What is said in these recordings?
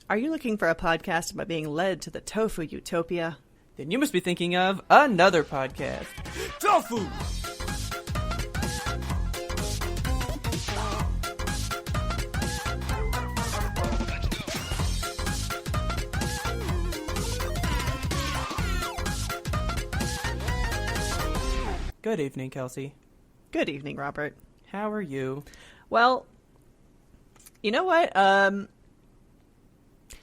Are you looking for a podcast about being led to the tofu utopia? Then you must be thinking of another podcast. Tofu! Good evening, Kelsey. Good evening, Robert. How are you? Well, you know what?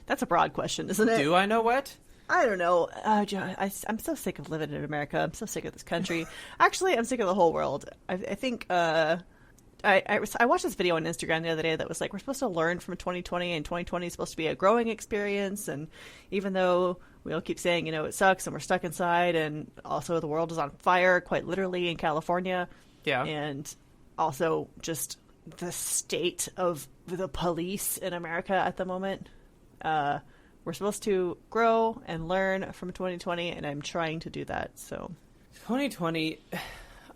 That's a broad question, isn't it? Do I know what? I don't know. I'm so sick of living in America. I'm so sick of this country. Actually, I'm sick of the whole world. I think I watched this video on Instagram the other day that was like, we're supposed to learn from 2020, and 2020 is supposed to be a growing experience. And even though we all keep saying, it sucks and we're stuck inside, and also the world is on fire, quite literally, in California. Yeah. And also just the state of the police in America at the moment. We're supposed to grow and learn from 2020, and I'm trying to do that. So 2020,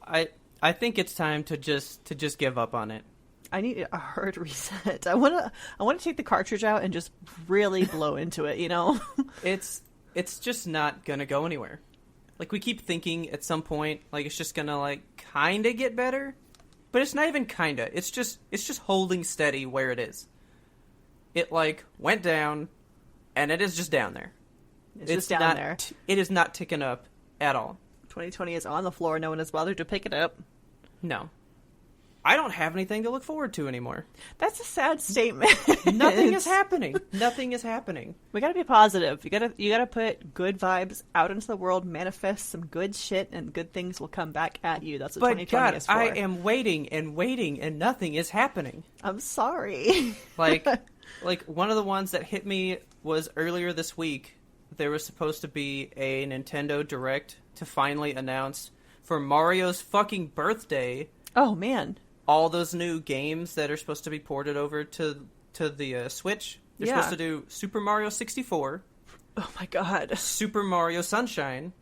I think it's time to just give up on it. I need a hard reset. I want to take the cartridge out and just really blow into it, It's just not going to go anywhere. Like, we keep thinking at some point, like, it's just going to, like, kind of get better. But it's not even kind of. It's just holding steady where it is. It, like, went down, and it is just down there. It's just down there. It is not ticking up at all. 2020 is on the floor. No one has bothered to pick it up. No. I don't have anything to look forward to anymore. That's a sad statement. Nothing is happening. Nothing is happening. We gotta be positive. You gotta put good vibes out into the world, manifest some good shit, and good things will come back at you. That's what 2020 is for. I am waiting and waiting, and nothing is happening. I'm sorry. Like one of the ones that hit me was earlier this week. There was supposed to be a Nintendo Direct to finally announce for Mario's fucking birthday. Oh man. All those new games that are supposed to be ported over to the Switch. They're supposed to do Super Mario 64. Oh my god. Super Mario Sunshine.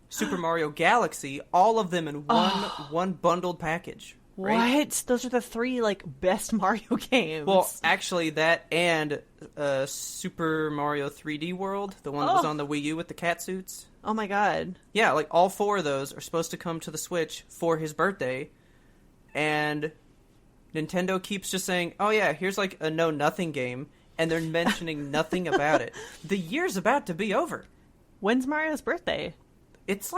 Super Mario Galaxy. All of them in one bundled package. Right? What? Those are the three, best Mario games. Well, actually, that and Super Mario 3D World. The one that was on the Wii U with the cat suits. Oh my god. Yeah, all four of those are supposed to come to the Switch for his birthday. And Nintendo keeps just saying, oh yeah, here's a know-nothing game, and they're mentioning nothing about it. The year's about to be over. When's Mario's birthday? It's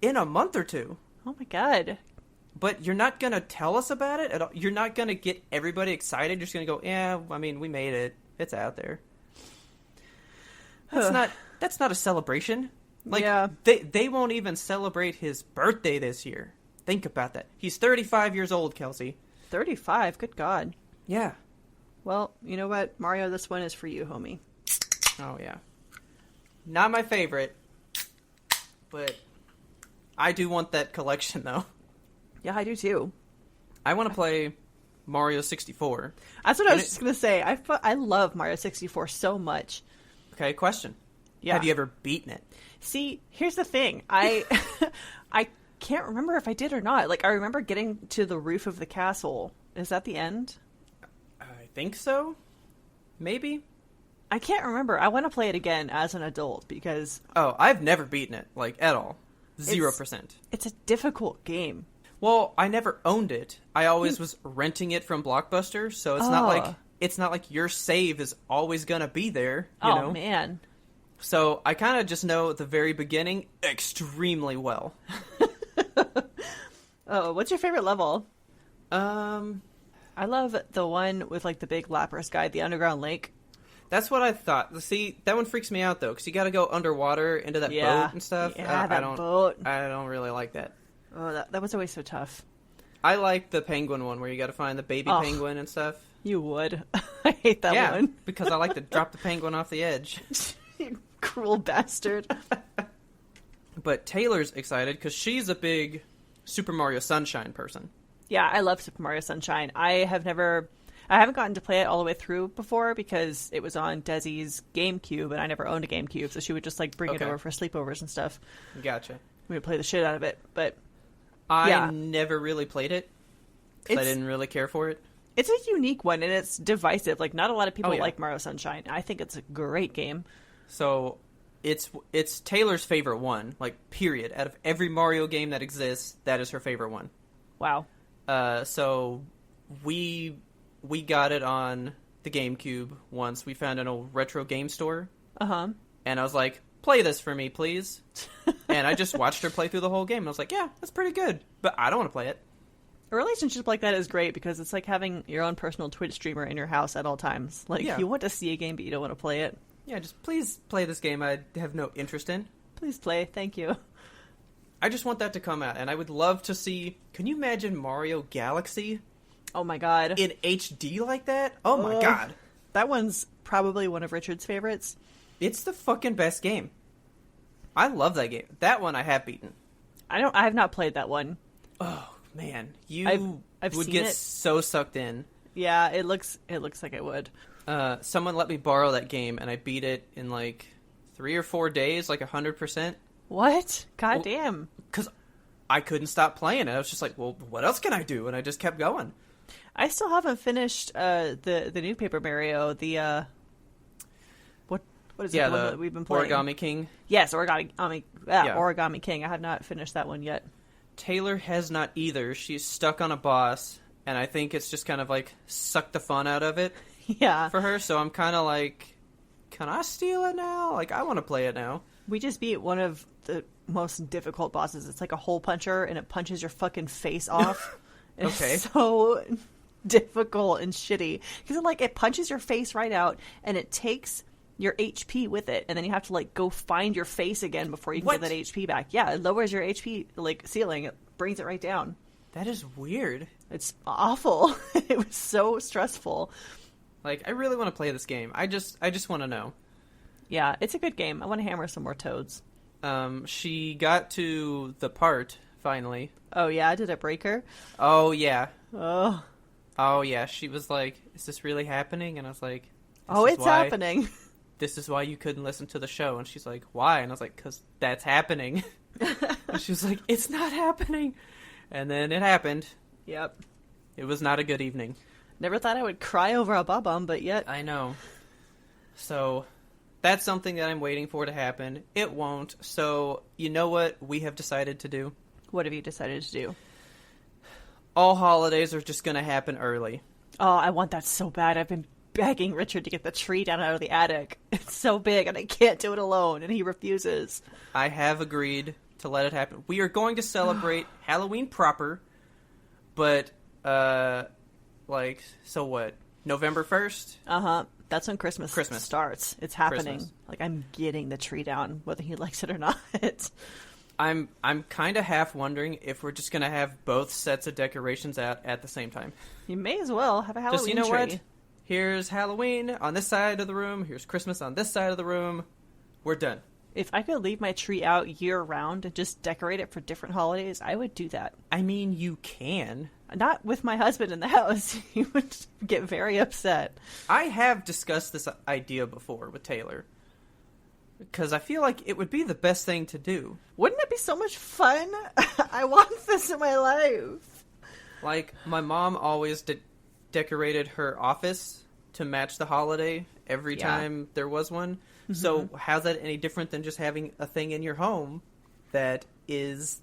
in a month or two. Oh my god. But you're not going to tell us about it at all? You're not going to get everybody excited? You're just going to go, yeah, I mean, we made it. It's out there. That's not a celebration. Yeah. They won't even celebrate his birthday this year. Think about that. He's 35 years old, Kelsey. 35? Good God. Yeah. Well, you know what? Mario, this one is for you, homie. Oh, yeah. Not my favorite, but I do want that collection, though. Yeah, I do, too. I want to play Mario 64. That's what I was just going to say. I love Mario 64 so much. Okay, question. Yeah. Have you ever beaten it? See, here's the thing. I can't remember if I did or not. I remember getting to the roof of the castle. Is that the end? I think so. Maybe. I can't remember. I want to play it again as an adult because... Oh, I've never beaten it, at all. 0%. It's a difficult game. Well, I never owned it. I always was renting it from Blockbuster, so it's not like your save is always gonna be there, you know? Oh, man. So I kind of just know the very beginning extremely well. Oh, what's your favorite level? I love the one with the big Lapras guy, the underground lake. That's what I thought. See, that one freaks me out though, because you got to go underwater into that boat and stuff. Yeah, that boat. I don't really like that. Oh, that was always so tough. I like the penguin one where you got to find the baby penguin and stuff. You would. I hate that one. Because I like to drop the penguin off the edge. You cruel bastard. But Taylor's excited because she's a big Super Mario Sunshine person. Yeah, I love Super Mario Sunshine. I haven't gotten to play it all the way through before because it was on Desi's GameCube and I never owned a GameCube, so she would just bring it over for sleepovers and stuff. Gotcha. We would play the shit out of it, but I never really played it because I didn't really care for it. It's a unique one, and it's divisive. Like, not a lot of people Oh, yeah. like Mario Sunshine. I think it's a great game. So it's Taylor's favorite one, like, period. Out of every Mario game that exists, that is her favorite one. Wow. So we got it on the GameCube once. We found an old retro game store. Uh-huh. And I was like, play this for me, please. And I just watched her play through the whole game. And I was like, yeah, that's pretty good. But I don't want to play it. A relationship like that is great because it's like having your own personal Twitch streamer in your house at all times. Like, Yeah. you want to see a game, but you don't want to play it. Yeah, just please play this game I have no interest in. Please play. Thank you. I just want that to come out. And I would love to see... Can you imagine Mario Galaxy Oh my god. in HD like that? Oh my god. That one's probably one of Richard's favorites. It's the fucking best game. I love that game. That one I have beaten. I have not played that one. Oh, man. You I've would seen get it. so sucked in. Yeah, it looks like it would. Someone let me borrow that game, and I beat it in, like, 3 or 4 days, like 100%. What? God damn. Because I couldn't stop playing it. I was just like, well, what else can I do? And I just kept going. I still haven't finished the new Paper Mario, the what is it, the one that we've been playing? Origami King. Yes, Origami King. I have not finished that one yet. Taylor has not either. She's stuck on a boss, and I think it's just kind of like sucked the fun out of it Yeah. for her. So I'm kind of like, can I steal it now? Like, I want to play it now. We just beat one of the most difficult bosses. It's like a hole puncher, and it punches your fucking face off. Okay. It's so difficult and shitty. Because it punches your face right out, and it takes your HP with it, and then you have to, like, go find your face again before you can What? get that HP back. Yeah, it lowers your HP, like, ceiling. It brings it right down. That is weird. It's awful. It was so stressful. Like, I really want to play this game. I just want to know. Yeah, it's a good game. I want to hammer some more toads. She got to the part, finally. Oh, yeah? Did it break her? Oh, yeah. Oh. Oh, yeah. She was like, is this really happening? And I was like, Oh, is it's why- happening. This is why you couldn't listen to the show. And she's like, why? And I was like, because that's happening. And she was like, it's not happening. And then it happened. Yep. It was not a good evening. Never thought I would cry over a Bob-omb, but yet... I know. So, that's something that I'm waiting for to happen. It won't. So, you know what we have decided to do? What have you decided to do? All holidays are just going to happen early. Oh, I want that so bad. I've been begging Richard to get the tree down out of the attic. It's so big, and I can't do it alone, and he refuses. I have agreed to let it happen. We are going to celebrate Halloween proper, but, so what? November 1st? Uh-huh. That's when Christmas starts. It's happening. Christmas. Like, I'm getting the tree down, whether he likes it or not. I'm kind of half wondering if we're just going to have both sets of decorations out at the same time. You may as well have a Halloween Just, you know tree. what? Here's Halloween on this side of the room. Here's Christmas on this side of the room. We're done. If I could leave my tree out year-round and just decorate it for different holidays, I would do that. I mean, you can. Not with my husband in the house. He would get very upset. I have discussed this idea before with Taylor. Because I feel like it would be the best thing to do. Wouldn't it be so much fun? I want this in my life. Like, my mom always decorated her office to match the holiday every time there was one. Mm-hmm. So how's that any different than just having a thing in your home that is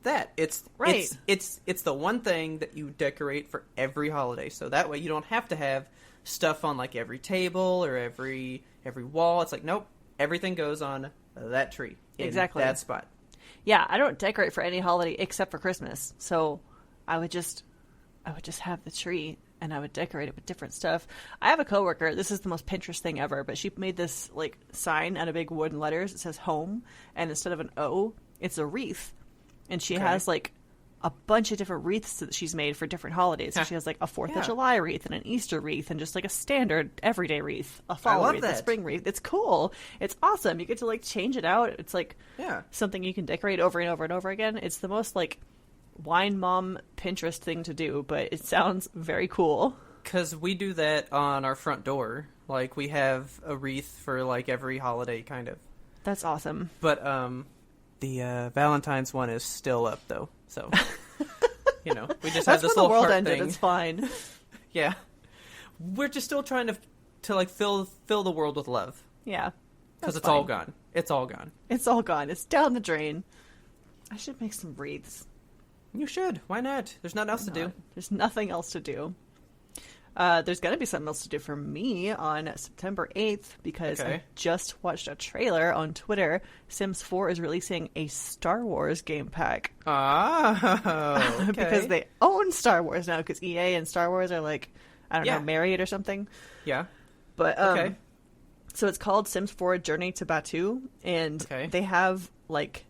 that? It's right. It's the one thing that you decorate for every holiday. So that way you don't have to have stuff on like every table or every wall. It's like, nope, everything goes on that tree. Exactly. That spot. Yeah, I don't decorate for any holiday except for Christmas. So I would just have the tree and I would decorate it with different stuff. I have a coworker, this is the most Pinterest thing ever, but she made this like sign out of big wooden letters. It says home, and instead of an O, it's a wreath. And she has like a bunch of different wreaths that she's made for different holidays. So she has like a 4th of July wreath and an Easter wreath and just like a standard everyday wreath, a fall wreath, a spring wreath. It's cool. It's awesome. You get to like change it out. It's like something you can decorate over and over and over again. It's the most like wine mom Pinterest thing to do, but it sounds very cool. Because we do that on our front door. Like, we have a wreath for like every holiday, kind of. That's awesome. But the Valentine's one is still up though, so we just That's have this when little the world heart ended. thing. It's fine. Yeah. We're just still trying to like fill the world with love. Yeah. Because That's it's all fine. gone. It's all gone. It's all gone. It's down the drain. I should make some wreaths. You should. Why not? There's nothing else to do. There's nothing else to do. There's going to be something else to do for me on September 8th because I just watched a trailer on Twitter. Sims 4 is releasing a Star Wars game pack. Oh, okay. Because they own Star Wars now because EA and Star Wars are like, I don't know, married or something. Yeah. But, so it's called Sims 4 Journey to Batuu, and they have, like,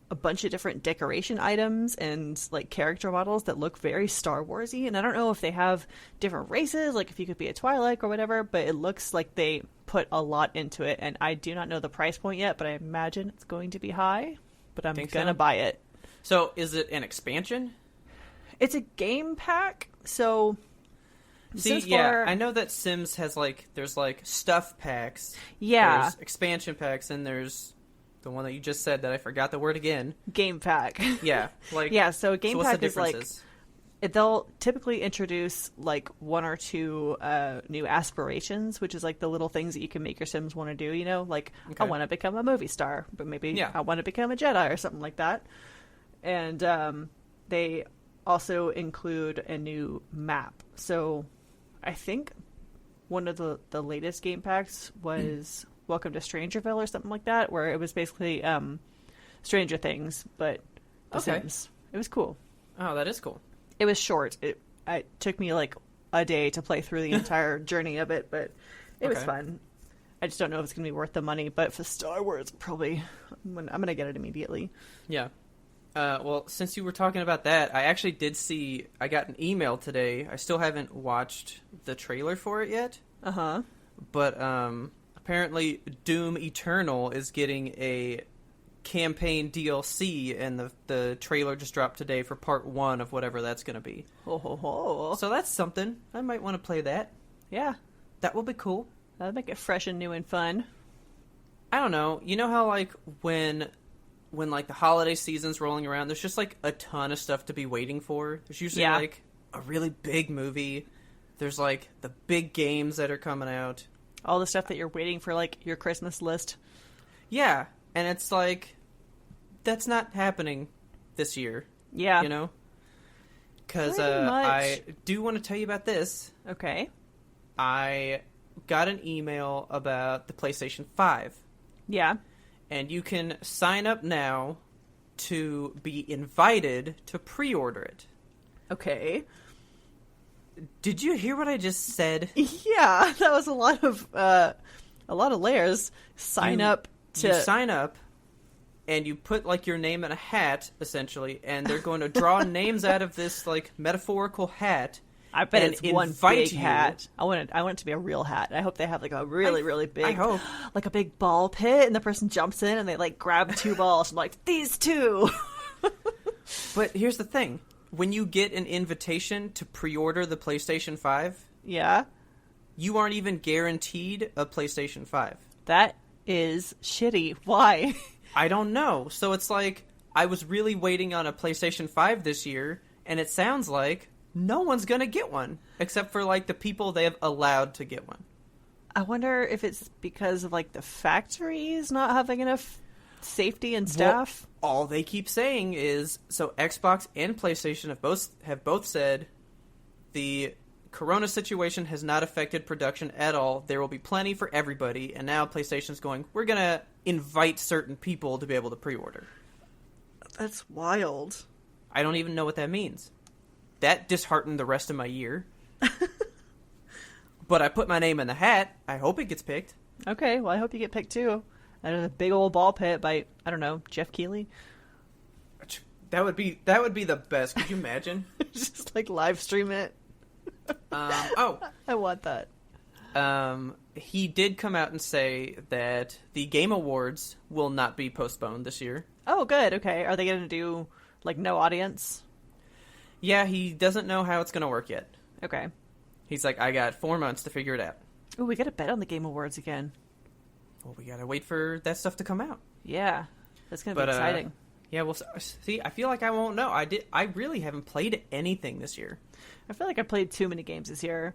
a bunch of different decoration items and like character models that look very Star Warsy, and I don't know if they have different races, like if you could be a Twi'lek or whatever, but it looks like they put a lot into it, and I do not know the price point yet, but I imagine it's going to be high, but I'm gonna buy it. So is it an expansion? It's a game pack, so See, I know that Sims has like, there's like stuff packs, there's expansion packs, and there's the one that you just said that I forgot the word again. Game pack. Yeah. Like, so game pack is like, they'll typically introduce like one or two new aspirations, which is like the little things that you can make your Sims want to do, you know? Like, I want to become a movie star, but maybe I want to become a Jedi or something like that. And they also include a new map. So I think one of the latest game packs was... Welcome to Strangerville or something like that, where it was basically Stranger Things, but The Sims. It was cool. Oh, that is cool. It was short. It took me like a day to play through the entire journey of it, but it was fun. I just don't know if it's going to be worth the money, but for Star Wars, probably I'm going to get it immediately. Yeah. Well, since you were talking about that, I actually did see, I got an email today. I still haven't watched the trailer for it yet. Uh-huh. But, apparently, Doom Eternal is getting a campaign DLC, and the trailer just dropped today for part 1 of whatever that's going to be. Ho, ho, ho. So that's something. I might want to play that. Yeah. That will be cool. That'll make it fresh and new and fun. I don't know. You know how, like, when like, the holiday season's rolling around, there's just, like, a ton of stuff to be waiting for? There's usually, like, a really big movie. There's, like, the big games that are coming out. All the stuff that you're waiting for, like, your Christmas list. Yeah, and it's like, that's not happening this year. Yeah. You know? Because I do want to tell you about this. Okay. I got an email about the PlayStation 5. Yeah. And you can sign up now to be invited to pre-order it. Okay. Did you hear what I just said? Yeah, that was a lot of layers. You sign up, and you put like your name in a hat, essentially, and they're going to draw names out of this like metaphorical hat. I bet it's one big hat. I want it to be a real hat. I hope they have like a really big, I hope, like a big ball pit, and the person jumps in and they like grab 2 balls. I'm like, these 2. But here's the thing. When you get an invitation to pre-order the PlayStation 5, you aren't even guaranteed a PlayStation 5. That is shitty. Why? I don't know. So it's like, I was really waiting on a PlayStation 5 this year, and it sounds like no one's going to get one, except for like the people they have allowed to get one. I wonder if it's because of like the factories not having enough safety and staff. Well, all they keep saying is, so Xbox and PlayStation have both said the corona situation has not affected production at all. There will be plenty for everybody. And now PlayStation's going, we're going to invite certain people to be able to pre-order. That's wild. I don't even know what that means. That disheartened the rest of my year. But I put my name in the hat. I hope it gets picked. Okay, well, I hope you get picked too. There's a big old ball pit by, I don't know, Jeff Keighley. That would be the best. Could you imagine? Just like live stream it. I want that. He did come out and say that the Game Awards will not be postponed this year. Oh, good. Okay. Are they going to do like no audience? Yeah, he doesn't know how it's going to work yet. Okay. He's like, I got 4 months to figure it out. Oh, we got to bet on the Game Awards again. Well, we got to wait for that stuff to come out. Yeah. That's going to be exciting. Yeah, well, see, I feel like I won't know. I really haven't played anything this year. I feel like I played too many games this year.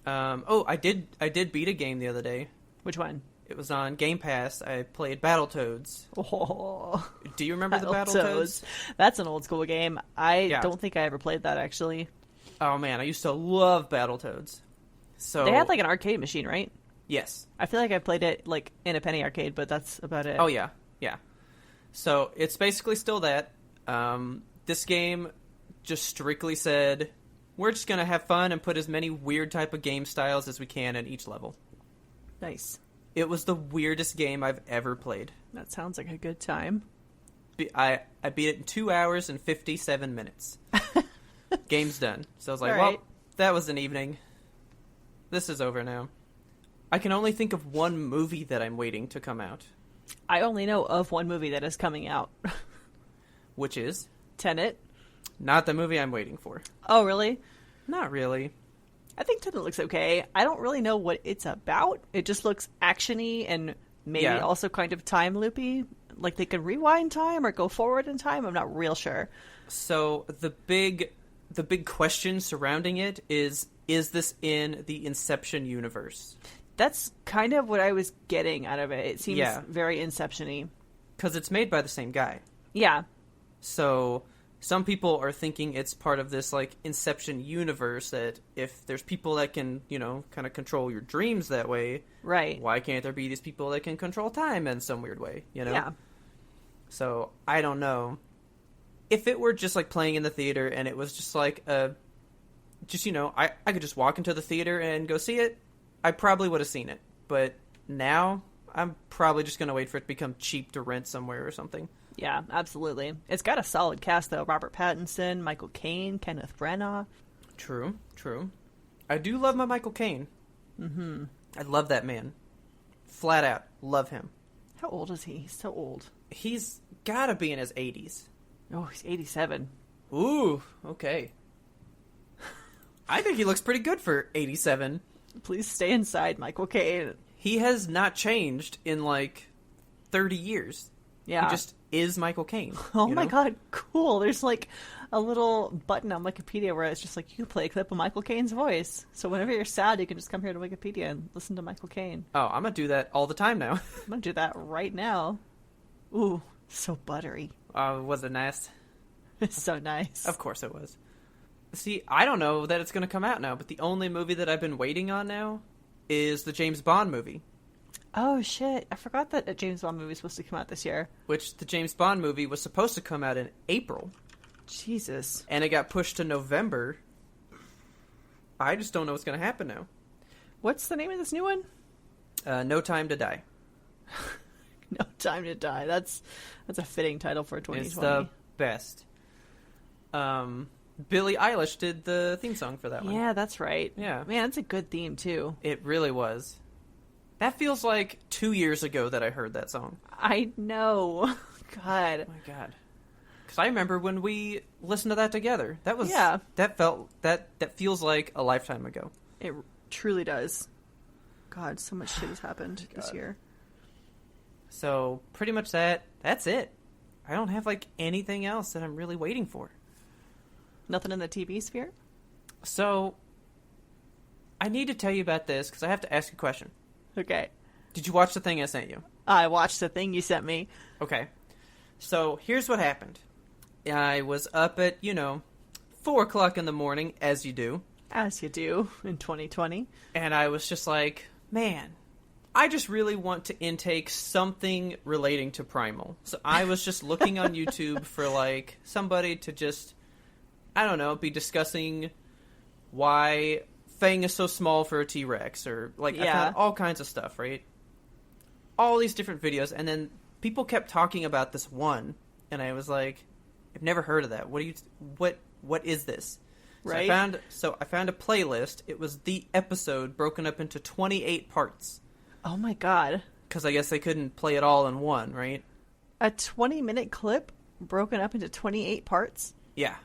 I did beat a game the other day. Which one? It was on Game Pass. I played Battletoads. Oh, do you remember the Battletoads? That's an old school game. I Yeah. don't think I ever played that, actually. Oh man, I used to love Battletoads. So They had like an arcade machine, right? yes. I feel like I played it like in a penny arcade, but that's about it. Oh yeah, yeah. So it's basically still that. This game just strictly said, we're just gonna have fun and put as many weird type of game styles as we can in each level. Nice. It was the weirdest game I've ever played. That sounds like a good time. I beat it in 2 hours and 57 minutes. Game's done. So I was like, All well, right. that was an evening. This is over now. I can only think of one movie that I'm waiting to come out. I only know of one movie that is coming out. Which is? Tenet. Not the movie I'm waiting for. Oh, really? Not really. I think Tenet looks okay. I don't really know what it's about. It just looks actiony and maybe Yeah. also kind of time loopy. Like they could rewind time or go forward in time. I'm not real sure. So the big question surrounding it is this in the Inception universe? That's kind of what I was getting out of it. It seems Yeah. very Inception-y. Because it's made by the same guy. Yeah. So some people are thinking it's part of this like Inception universe, that if there's people that can, kind of control your dreams that way, Right. why can't there be these people that can control time in some weird way, Yeah. So I don't know. If it were just like playing in the theater and it was just like I could just walk into the theater and go see it, I probably would have seen it. But now I'm probably just going to wait for it to become cheap to rent somewhere or something. Yeah, absolutely. It's got a solid cast, though. Robert Pattinson, Michael Caine, Kenneth Branagh. True. I do love my Michael Caine. Mm-hmm. I love that man. Flat out. Love him. How old is he? He's so old. He's got to be in his 80s. Oh, he's 87. Ooh, okay. I think he looks pretty good for 87. Please stay inside, Michael Caine. He has not changed in like 30 years. Yeah. He just is Michael Caine. Oh you my know? god, cool. There's like a little button on Wikipedia where it's just like, you can play a clip of Michael Caine's voice. So whenever you're sad, you can just come here to Wikipedia and listen to Michael Caine. Oh, I'm going to do that all the time now. I'm going to do that right now. Ooh, so buttery. Was it nice? It's so nice. Of course it was. See, I don't know that it's going to come out now, but the only movie that I've been waiting on now is the James Bond movie. Oh, shit. I forgot that a James Bond movie was supposed to come out this year. Which the James Bond movie was supposed to come out in April. Jesus. And it got pushed to November. I just don't know what's going to happen now. What's the name of this new one? No Time to Die. No Time to Die. That's a fitting title for 2020. It's the best. Billie Eilish did the theme song for that one. Yeah, that's right. Yeah. Man, that's a good theme, too. It really was. That feels like 2 years ago that I heard that song. I know. God. Oh my god. Because I remember when we listened to that together. That was Yeah. That feels like a lifetime ago. It truly does. God, so much shit has happened this year. So pretty much that's it. I don't have like anything else that I'm really waiting for. Nothing in the TV sphere? So I need to tell you about this because I have to ask you a question. Okay. Did you watch the thing I sent you? I watched the thing you sent me. Okay. So here's what happened. I was up at, 4 o'clock in the morning, as you do. As you do in 2020. And I was just like, man, I just really want to intake something relating to Primal. So I was just looking on YouTube for like somebody to just, I don't know, be discussing why Fang is so small for a T-Rex, or like I found all kinds of stuff, right? All these different videos, and then people kept talking about this one, and I was like, I've never heard of that. What is this? Right. So I found a playlist. It was the episode broken up into 28 parts. Oh my god. Because I guess they couldn't play it all in one, right? A 20-minute clip broken up into 28 parts? Yeah.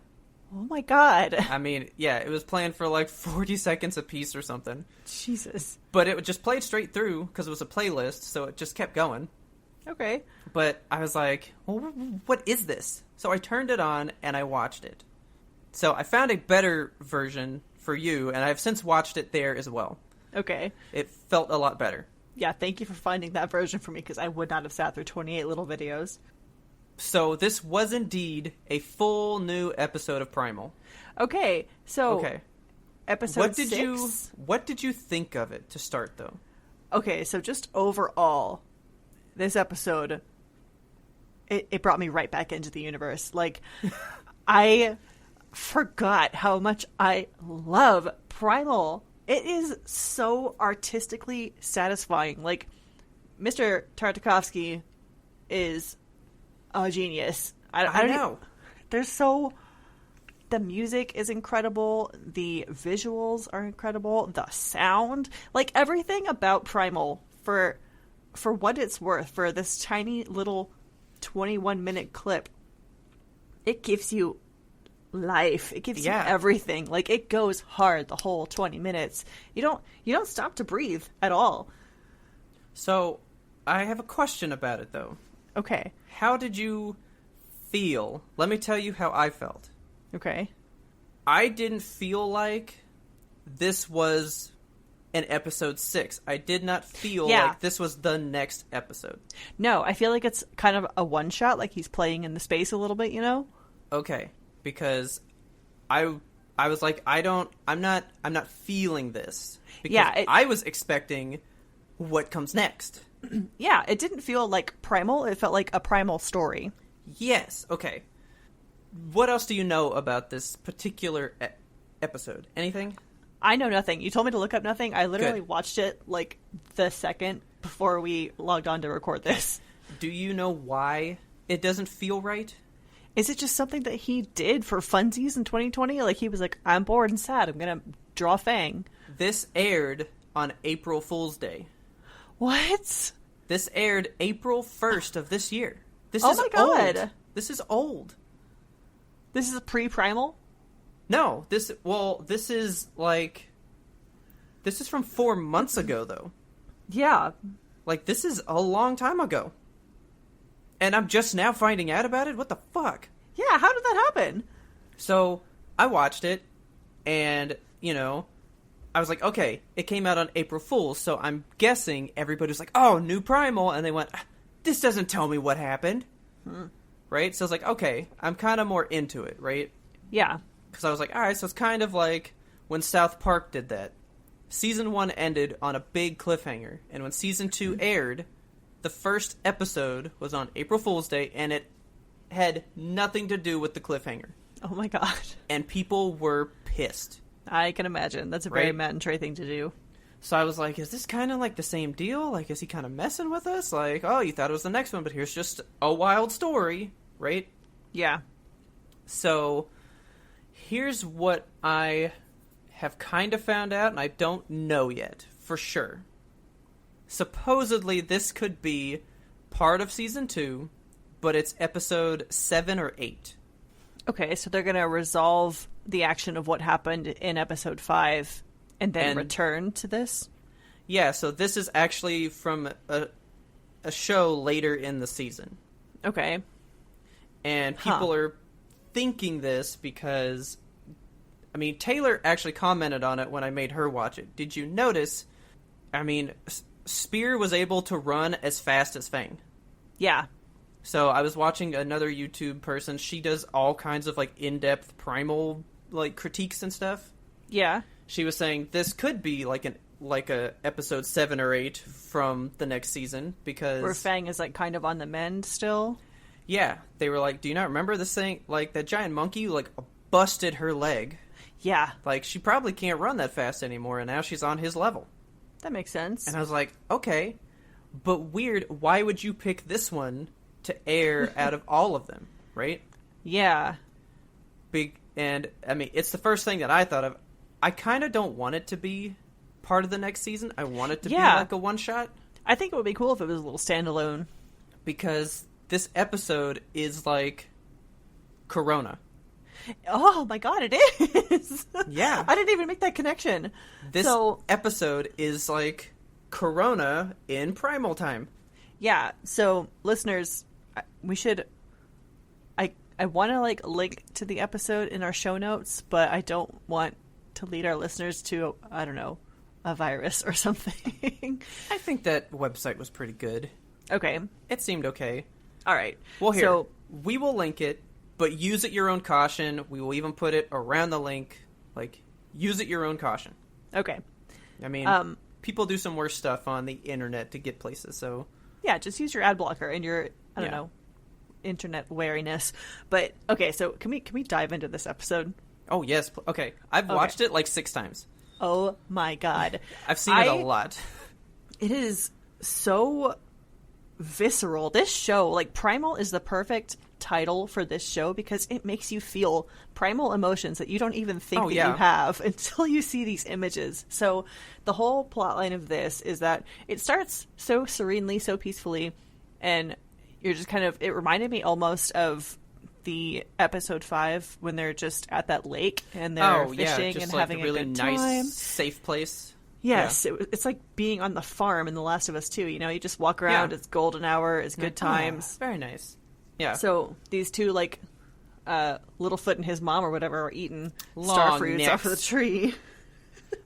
Oh my god. I mean, yeah, it was playing for like 40 seconds a piece or something. Jesus. But it just played straight through because it was a playlist, so it just kept going. Okay. But I was like, well, what is this? So I turned it on and I watched it. So I found a better version for you, and I've since watched it there as well. Okay. It felt a lot better. Yeah, thank you for finding that version for me, because I would not have sat through 28 little videos. So this was indeed a full new episode of Primal. Okay, so Okay. episode 6? What did you think of it to start, though? Okay, so just overall, this episode, it brought me right back into the universe. Like, I forgot how much I love Primal. It is so artistically satisfying. Like, Mr. Tartakovsky is a genius. I know. The music is incredible. The visuals are incredible. The sound, like everything about Primal, for what it's worth, for this tiny little 21-minute clip, it gives you life. It gives you everything. Like, it goes hard the whole 20 minutes. You don't stop to breathe at all. So, I have a question about it, though. Okay. How did you feel? Let me tell you how I felt. Okay. I didn't feel like this was an episode 6. I did not feel like this was the next episode. No, I feel like it's kind of a one-shot, like he's playing in the space a little bit, you know? Okay, because I was like, I'm not feeling this. Because I was expecting what comes next. Yeah, it didn't feel like Primal. It felt like a Primal story. Yes, okay. What else do you know about this particular episode? Anything? I know nothing. You told me to look up nothing. I literally watched it like the second before we logged on to record this. Do you know why it doesn't feel right? Is it just something that he did for funsies in 2020? Like, he was like, I'm bored and sad. I'm going to draw Fang. This aired on April Fool's Day. What? This aired April 1st of this year. This oh is my god. Old. This is old. This is pre-Primal? No, this is from 4 months ago, though. Yeah. Like, this is a long time ago. And I'm just now finding out about it? What the fuck? Yeah, how did that happen? So, I watched it, and, I was like, okay, it came out on April Fool's, so I'm guessing everybody was like, oh, new Primal, and they went, this doesn't tell me what happened. Right? So I was like, okay, I'm kind of more into it, right? Yeah. Because I was like, alright, so it's kind of like when South Park did that. Season 1 ended on a big cliffhanger, and when Season 2 aired, the first episode was on April Fool's Day, and it had nothing to do with the cliffhanger. Oh my god. And people were pissed. I can imagine. That's a very Matt and Trey thing to do. So I was like, is this kind of like the same deal? Like, is he kind of messing with us? Like, oh, you thought it was the next one, but here's just a wild story, right? Yeah. So, here's what I have kind of found out, and I don't know yet, for sure. Supposedly, this could be part of Season 2, but it's episode 7 or 8. Okay, so they're going to resolve the action of what happened in episode 5 and then return to this? Yeah, so this is actually from a show later in the season. Okay. And people are thinking this because, I mean, Taylor actually commented on it when I made her watch it. Did you notice, I mean, Spear was able to run as fast as Fang. Yeah. So I was watching another YouTube person. She does all kinds of, like, in-depth Primal, like, critiques and stuff. Yeah. She was saying this could be like a episode 7 or 8 from the next season because where Fang is like kind of on the mend still. Yeah, they were like, do you not remember this thing? Like that giant monkey like busted her leg. Yeah. Like she probably can't run that fast anymore, and now she's on his level. That makes sense. And I was like, okay, but weird. Why would you pick this one to air out of all of them, right? Yeah. And I mean, it's the first thing that I thought of. I kind of don't want it to be part of the next season. I want it to be like a one-shot. I think it would be cool if it was a little standalone. Because this episode is like Corona. Oh my god, it is! Yeah. I didn't even make that connection. This episode is like Corona in Primal time. Yeah, so listeners, we should... I want to like link to the episode in our show notes, but I don't want to lead our listeners to, I don't know, a virus or something. I think that website was pretty good. Okay. It seemed okay. All right. Well, here, so, we will link it, but use at your own caution. We will even put it around the link. Like, use at your own caution. Okay. I mean, people do some worse stuff on the internet to get places, so... Yeah, just use your ad blocker and your, I don't know, internet wariness. But, okay, so can we dive into this episode? Oh, yes. Okay. I've watched it like 6 times. Oh, my God. I've seen it a lot. It is so visceral. This show, like, Primal is the perfect title for this show because it makes you feel primal emotions that you don't even think you have until you see these images. So the whole plotline of this is that it starts so serenely, so peacefully, and you're just kind of... It reminded me almost of the episode 5 when they're just at that lake and they're fishing and like having a really good nice, time. safe place. Yes, it's like being on the farm in The Last of Us 2. You know, you just walk around. It's golden hour. It's good times. Very nice. Yeah. So these two, like, Littlefoot and his mom or whatever, are eating star fruits off of the tree.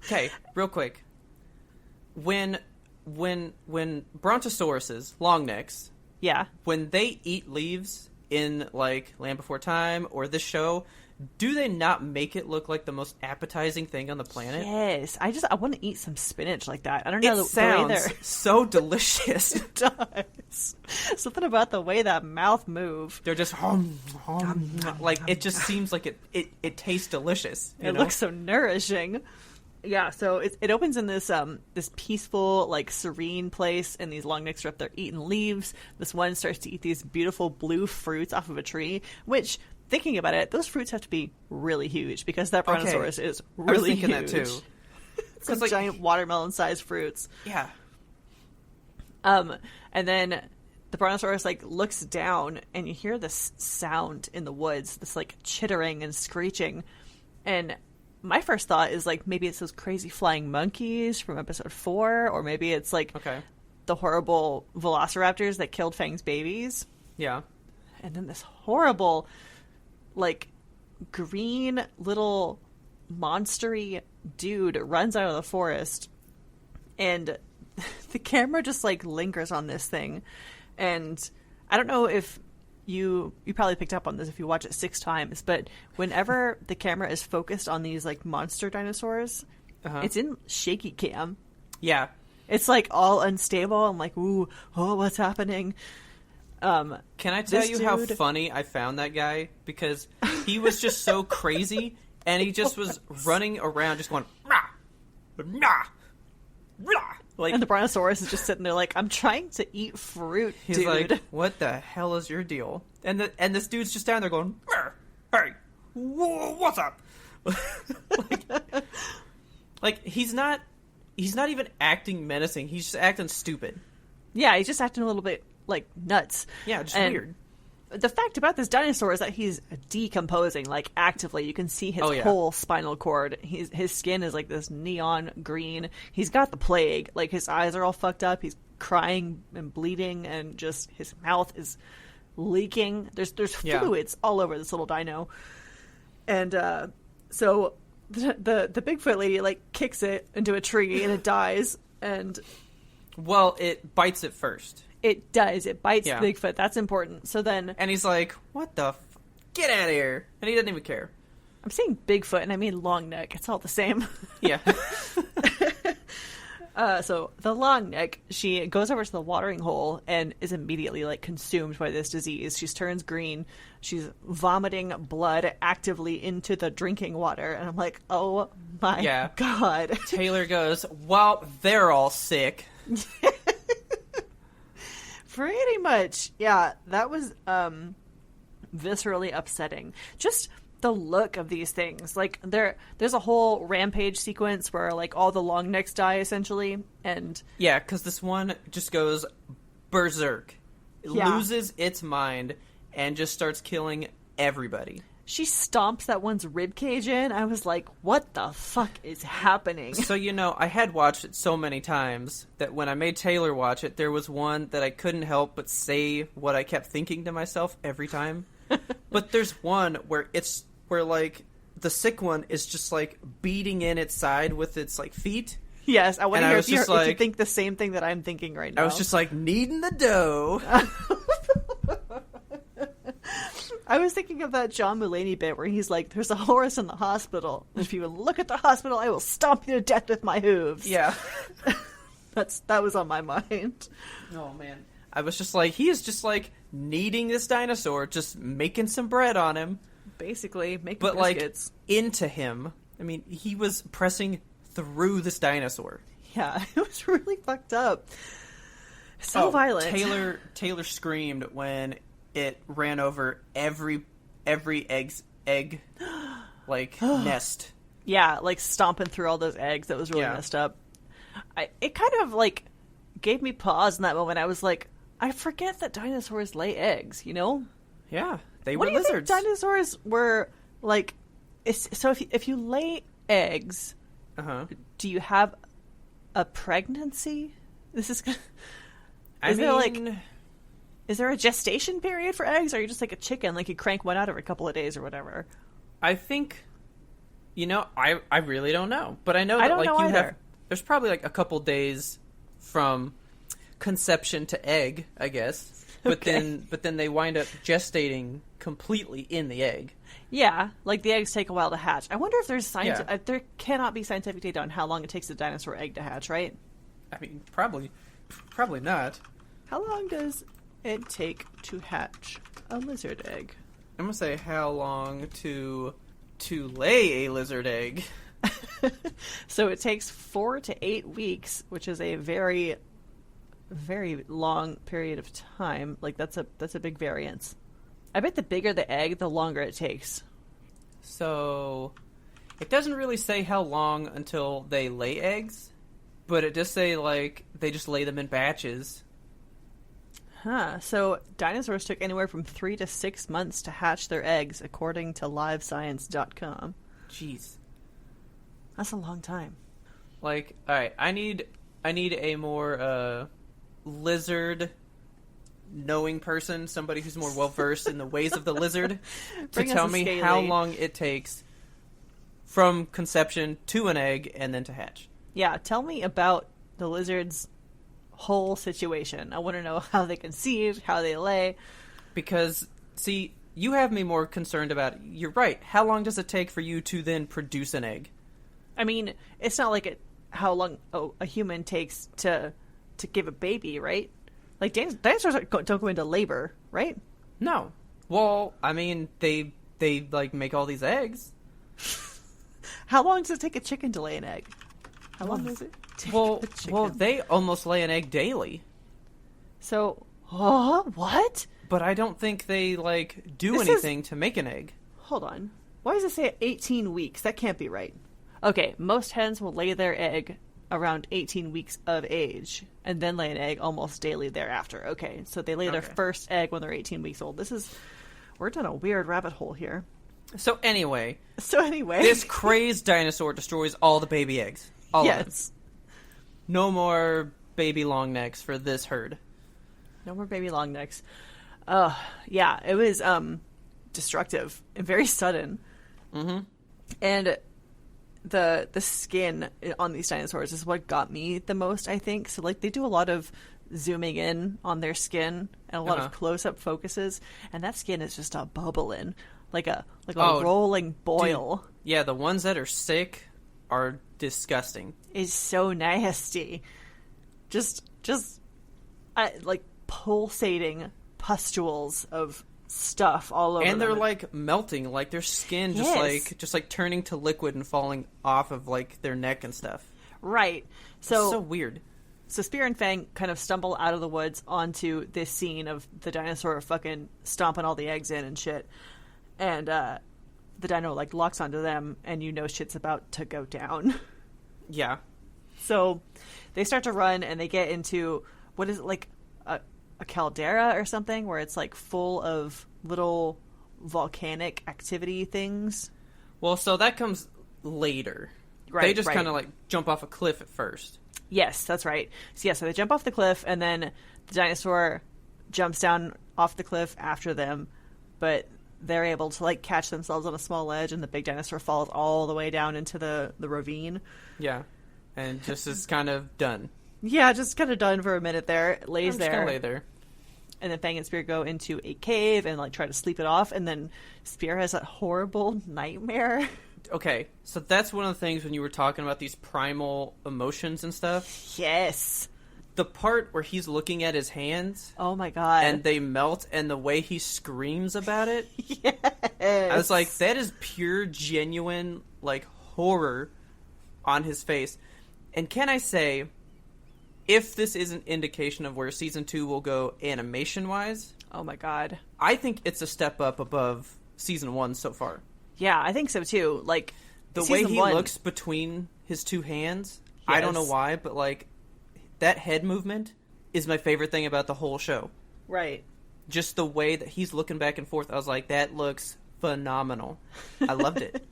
Okay, real quick. When brontosauruses, long necks, when they eat leaves in like Land Before Time or this show, do they not make it look like the most appetizing thing on the planet? Yes, I want to eat some spinach like that. I don't know. It sounds so delicious. It does. Something about the way that mouth move. They're just like it just seems like it tastes delicious. It looks so nourishing. Yeah, so it opens in this this peaceful, like, serene place, and these long necks are up there eating leaves. This one starts to eat these beautiful blue fruits off of a tree, which, thinking about it, those fruits have to be really huge because that brontosaurus is really huge. I was thinking that too. It's like giant watermelon-sized fruits. Yeah. And then the brontosaurus, like, looks down, and you hear this sound in the woods, this, like, chittering and screeching, and my first thought is, like, maybe it's those crazy flying monkeys from episode 4, or maybe it's, like, the horrible velociraptors that killed Fang's babies. Yeah. And then this horrible, like, green little monstery dude runs out of the forest, and the camera just, like, lingers on this thing. And I don't know if you probably picked up on this if you watch it 6 times, but whenever the camera is focused on these, like, monster dinosaurs, it's in shaky cam. Yeah. It's, like, all unstable. I'm like, ooh, oh, what's happening? Can I tell you how funny I found that guy? Because he was just so crazy, and he just was running around just going, rah, rah, rah. Like, and the brontosaurus is just sitting there like, I'm trying to eat fruit, he's dude. Like, what the hell is your deal? And this dude's just down there going, hey, what's up? like he's not even acting menacing. He's just acting stupid. Yeah, he's just acting a little bit, like, nuts. Yeah, just weird. The fact about this dinosaur is that he's decomposing, like, actively. You can see his whole spinal cord. His skin is like this neon green. He's got the plague. Like, his eyes are all fucked up. He's crying and bleeding, and just his mouth is leaking. There's fluids all over this little dino. And so the Bigfoot lady, like, kicks it into a tree, and it dies. And well, it bites it first. It does. It bites Bigfoot. That's important. So then... And he's like, what the get out of here. And he doesn't even care. I'm saying Bigfoot, and I mean long neck. It's all the same. Yeah. So the long neck, she goes over to the watering hole and is immediately, like, consumed by this disease. She turns green. She's vomiting blood actively into the drinking water. And I'm like, oh my God. Taylor goes, well, they're all sick. Pretty much. Yeah, that was viscerally upsetting. Just the look of these things. Like, there's a whole rampage sequence where, like, all the long necks die, essentially. And yeah, because this one just goes berserk. It loses its mind and just starts killing everybody. she stomps that one's rib cage in. I was like, what the fuck is happening? So, I had watched it so many times that when I made Taylor watch it, there was one that I couldn't help but say what I kept thinking to myself every time. But there's one where like, the sick one is just, like, beating in its side with its, like, feet. Yes, I want to hear if you like, think the same thing that I'm thinking right now. I was just like, kneading the dough. I was thinking of that John Mulaney bit where he's like, there's a horse in the hospital. If you look at the hospital, I will stomp you to death with my hooves. Yeah. That was on my mind. Oh, man. I was just like, he is just like kneading this dinosaur, just making some bread on him. Basically, making but biscuits. Like, into him. I mean, he was pressing through this dinosaur. Yeah, it was really fucked up. So violent. Taylor screamed when it ran over every egg like nest. Yeah, like stomping through all those eggs. That was really messed up. It kind of like gave me pause in that moment. I was like, I forget that dinosaurs lay eggs, Yeah, they what were do you lizards. Think dinosaurs were like. So if you lay eggs, do you have a pregnancy? This is. Is there a gestation period for eggs? Or are you just like a chicken, like you crank one out every couple of days or whatever? I think, I really don't know, but I know that don't know either. There's probably like a couple days from conception to egg, I guess. But then they wind up gestating completely in the egg. Yeah, like the eggs take a while to hatch. I wonder if there's there cannot be scientific data on how long it takes a dinosaur egg to hatch, right? I mean, probably not. How long does it take to hatch a lizard egg? I'm gonna say how long to lay a lizard egg. So it takes 4 to 8 weeks, which is a very, very long period of time. Like that's a big variance. I bet the bigger the egg, the longer it takes. So it doesn't really say how long until they lay eggs, but it does say like they just lay them in batches. Huh. So dinosaurs took anywhere from 3 to 6 months to hatch their eggs, according to livescience.com. Jeez. That's a long time. Like, alright, I need a more lizard knowing person, somebody who's more well versed in the ways of the lizard, to tell me how long it takes from conception to an egg and then to hatch. Yeah, tell me about the lizard's whole situation. I want to know how they conceive, how they lay. Because, see, you have me more concerned about, you're right, how long does it take for you to then produce an egg? I mean, it's not like how long a human takes to give a baby, right? Like, dinosaurs don't go into labor, right? No. Well, I mean, they like, make all these eggs. How long does it take a chicken to lay an egg? How long does it take a chicken? Well, they almost lay an egg daily. So, what? But I don't think they, like, do anything to make an egg. Hold on. Why does it say 18 weeks? That can't be right. Okay, most hens will lay their egg around 18 weeks of age, and then lay an egg almost daily thereafter. Okay, so they lay their first egg when they're 18 weeks old. We're down a weird rabbit hole here. So anyway. This crazed dinosaur destroys all the baby eggs. All of them. No more baby long necks for this herd. No more baby long necks. Yeah, it was destructive and very sudden. Mm-hmm. And the skin on these dinosaurs is what got me the most, I think. So like they do a lot of zooming in on their skin and a lot of close-up focuses, and that skin is just a bubbling, like a rolling boil. Dude. Yeah, the ones that are sick are disgusting. Is so nasty. Just like pulsating pustules of stuff all over and they're them. like melting, like their skin just like turning to liquid and falling off of like their neck and stuff. Right. So it's so weird. So Spear and Fang kind of stumble out of the woods onto this scene of the dinosaur fucking stomping all the eggs in and shit. And the dino like locks onto them, and shit's about to go down. Yeah. So they start to run, and they get into what is it, like a caldera or something, where it's like full of little volcanic activity things. Well, so that comes later. Right, they just right. kind of like jump off a cliff at first. Yes, that's right. So so they jump off the cliff, and then the dinosaur jumps down off the cliff after them, but they're able to like catch themselves on a small ledge, and the big dinosaur falls all the way down into the ravine. Yeah, and just is kind of done. Yeah, just kind of done for a minute there. It lays I'm just gonna there. lay there. And then Fang and Spear go into a cave and like try to sleep it off, and then Spear has that horrible nightmare. Okay, so that's one of the things when you were talking about these primal emotions and stuff. Yes. The part where he's looking at his hands Oh my god. and they melt, and the way he screams about it, yes. I was like, that is pure, genuine, like, horror on his face. And can I say, if this is an indication of where season 2 will go animation-wise, Oh my god. I think it's a step up above season 1 so far. Yeah, I think so too. Like The way season he 1 looks between his two hands, I don't know Yes. why, but like that head movement is my favorite thing about the whole show. Right. Just the way that he's looking back and forth, I was like, that looks phenomenal. I loved it.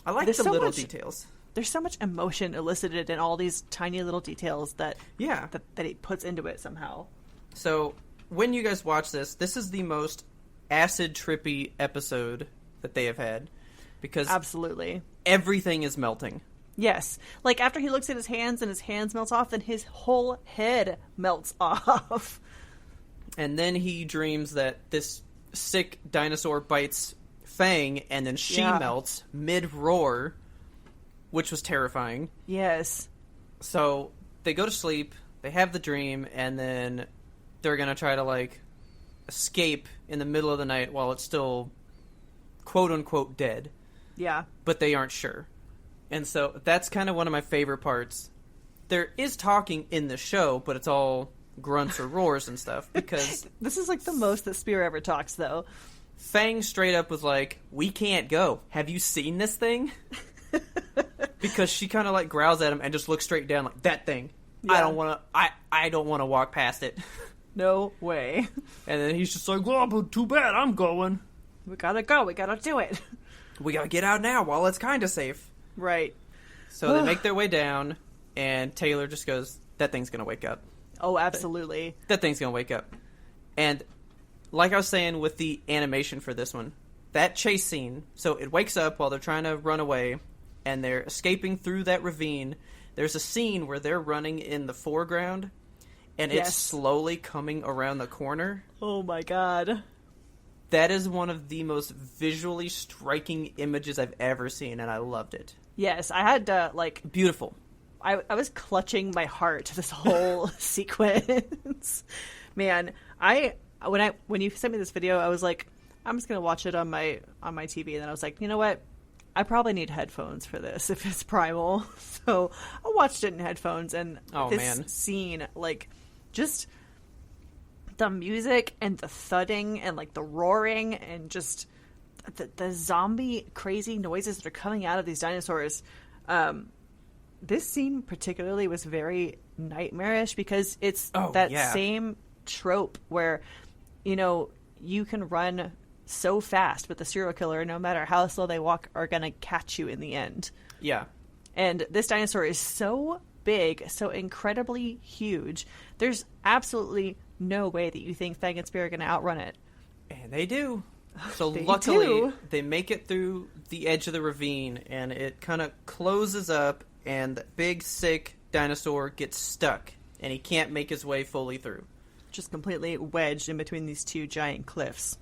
I like There's the so little much- details. There's so much emotion elicited in all these tiny little details that Yeah. that he puts into it somehow. So when you guys watch this, this is the most acid trippy episode that they have had because Absolutely. everything is melting. Yes. Like after he looks at his hands and his hands melts off, then his whole head melts off. And then he dreams that this sick dinosaur bites Fang, and then she Yeah. melts mid-roar, which was terrifying. Yes. So they go to sleep, they have the dream, and then they're going to try to, like, escape in the middle of the night while it's still quote-unquote dead. Yeah. But they aren't sure. And so that's kind of one of my favorite parts. There is talking in the show, but it's all grunts or roars and stuff, because This is like the most that Spear ever talks, though. Fang straight up was like, we can't go. Have you seen this thing? Because she kind of like growls at him and just looks straight down like, that thing. Yeah. I don't want to walk past it. No way. And then he's just like, well, but too bad, I'm going. We gotta go. We gotta do it. We gotta get out now while it's kind of safe. Right. So they make their way down, and Taylor just goes, that thing's gonna wake up. Oh, absolutely. That thing's gonna wake up. And like I was saying with the animation for this one, that chase scene, so it wakes up while they're trying to run away, and they're escaping through that ravine. There's a scene where they're running in the foreground, and Yes. it's slowly coming around the corner. Oh my god. That is one of the most visually striking images I've ever seen, and I loved it. Yes, I had to, like, Beautiful. I was clutching my heart to this whole sequence. Man, when you sent me this video, I was like, I'm just gonna watch it on my TV, and then I was like, you know what? I probably need headphones for this if it's Primal. So I watched it in headphones, and Oh, this man. scene, like, just the music and the thudding and like the roaring and just the zombie crazy noises that are coming out of these dinosaurs. This scene particularly was very nightmarish because it's that yeah. same trope where, you know, you can run so fast, but the serial killer, no matter how slow they walk, are going to catch you in the end. Yeah. And this dinosaur is so big, so incredibly huge. There's absolutely no way that you think Fang and Spear are going to outrun it. And they do. So They luckily, do. they make it through the edge of the ravine, and it kind of closes up, and the big, sick dinosaur gets stuck, and he can't make his way fully through. Just completely wedged in between these two giant cliffs.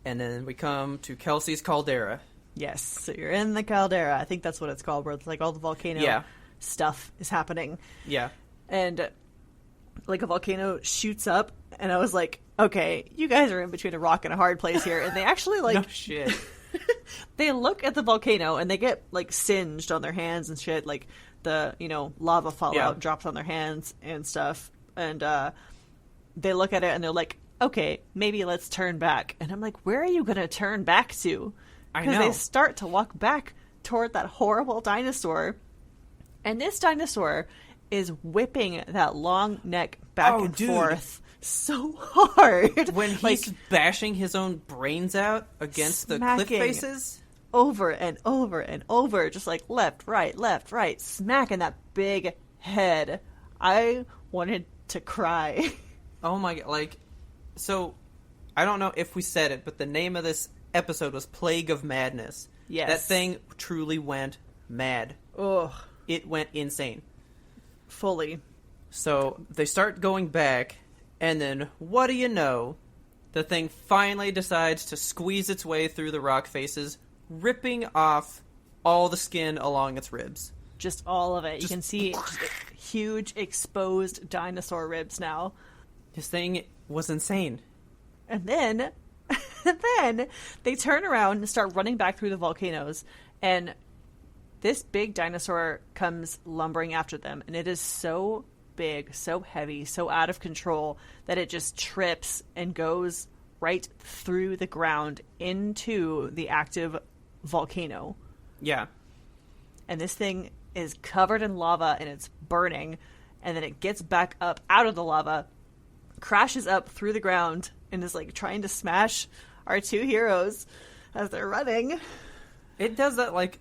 And then we come to Kelsey's caldera. Yes, so you're in the caldera. I think that's what it's called, where it's like all the volcano Yeah. stuff is happening. Yeah. And like a volcano shoots up, and I was like, okay, you guys are in between a rock and a hard place here. And they actually like No shit. they look at the volcano and they get like singed on their hands and shit, like the, you know, lava fallout Yeah. drops on their hands and stuff. And they look at it and they're like, okay, maybe let's turn back. And I'm like, where are you gonna turn back to? I Because know. they start to walk back toward that horrible dinosaur, and this dinosaur is whipping that long neck back Oh, and dude. forth so hard. When he's bashing his own brains out against the cliff faces. Over and over and over, just like left, right, smacking that big head. I wanted to cry. Oh my god, like, so, I don't know if we said it, but the name of this episode was Plague of Madness. Yes. That thing truly went mad. Ugh. It went insane. Fully. So, they start going back, and then, what do you know? The thing finally decides to squeeze its way through the rock faces, ripping off all the skin along its ribs. Just all of it. You can see huge exposed dinosaur ribs now. This thing was insane. And then they turn around and start running back through the volcanoes, and this big dinosaur comes lumbering after them, and it is so big, so heavy, so out of control that it just trips and goes right through the ground into the active volcano. Yeah. And this thing is covered in lava and it's burning, and then it gets back up out of the lava, crashes up through the ground, and is like trying to smash our two heroes as they're running. It does that like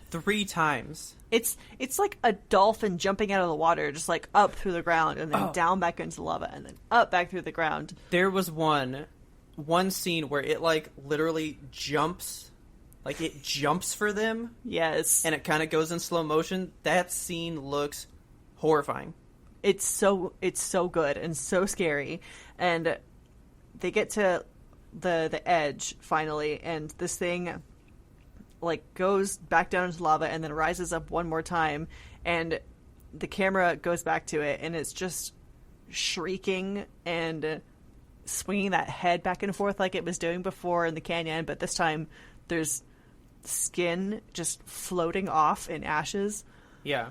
3 times. It's like a dolphin jumping out of the water, just like up through the ground and then down back into lava and then up back through the ground. There was one scene where it like literally jumps. Like, it jumps for them. Yes. And it kind of goes in slow motion. That scene looks horrifying. It's so good and so scary. And they get to the edge, finally, and this thing, like, goes back down into lava and then rises up one more time. And the camera goes back to it, and it's just shrieking and swinging that head back and forth like it was doing before in the canyon. But this time, there's skin just floating off in ashes. Yeah.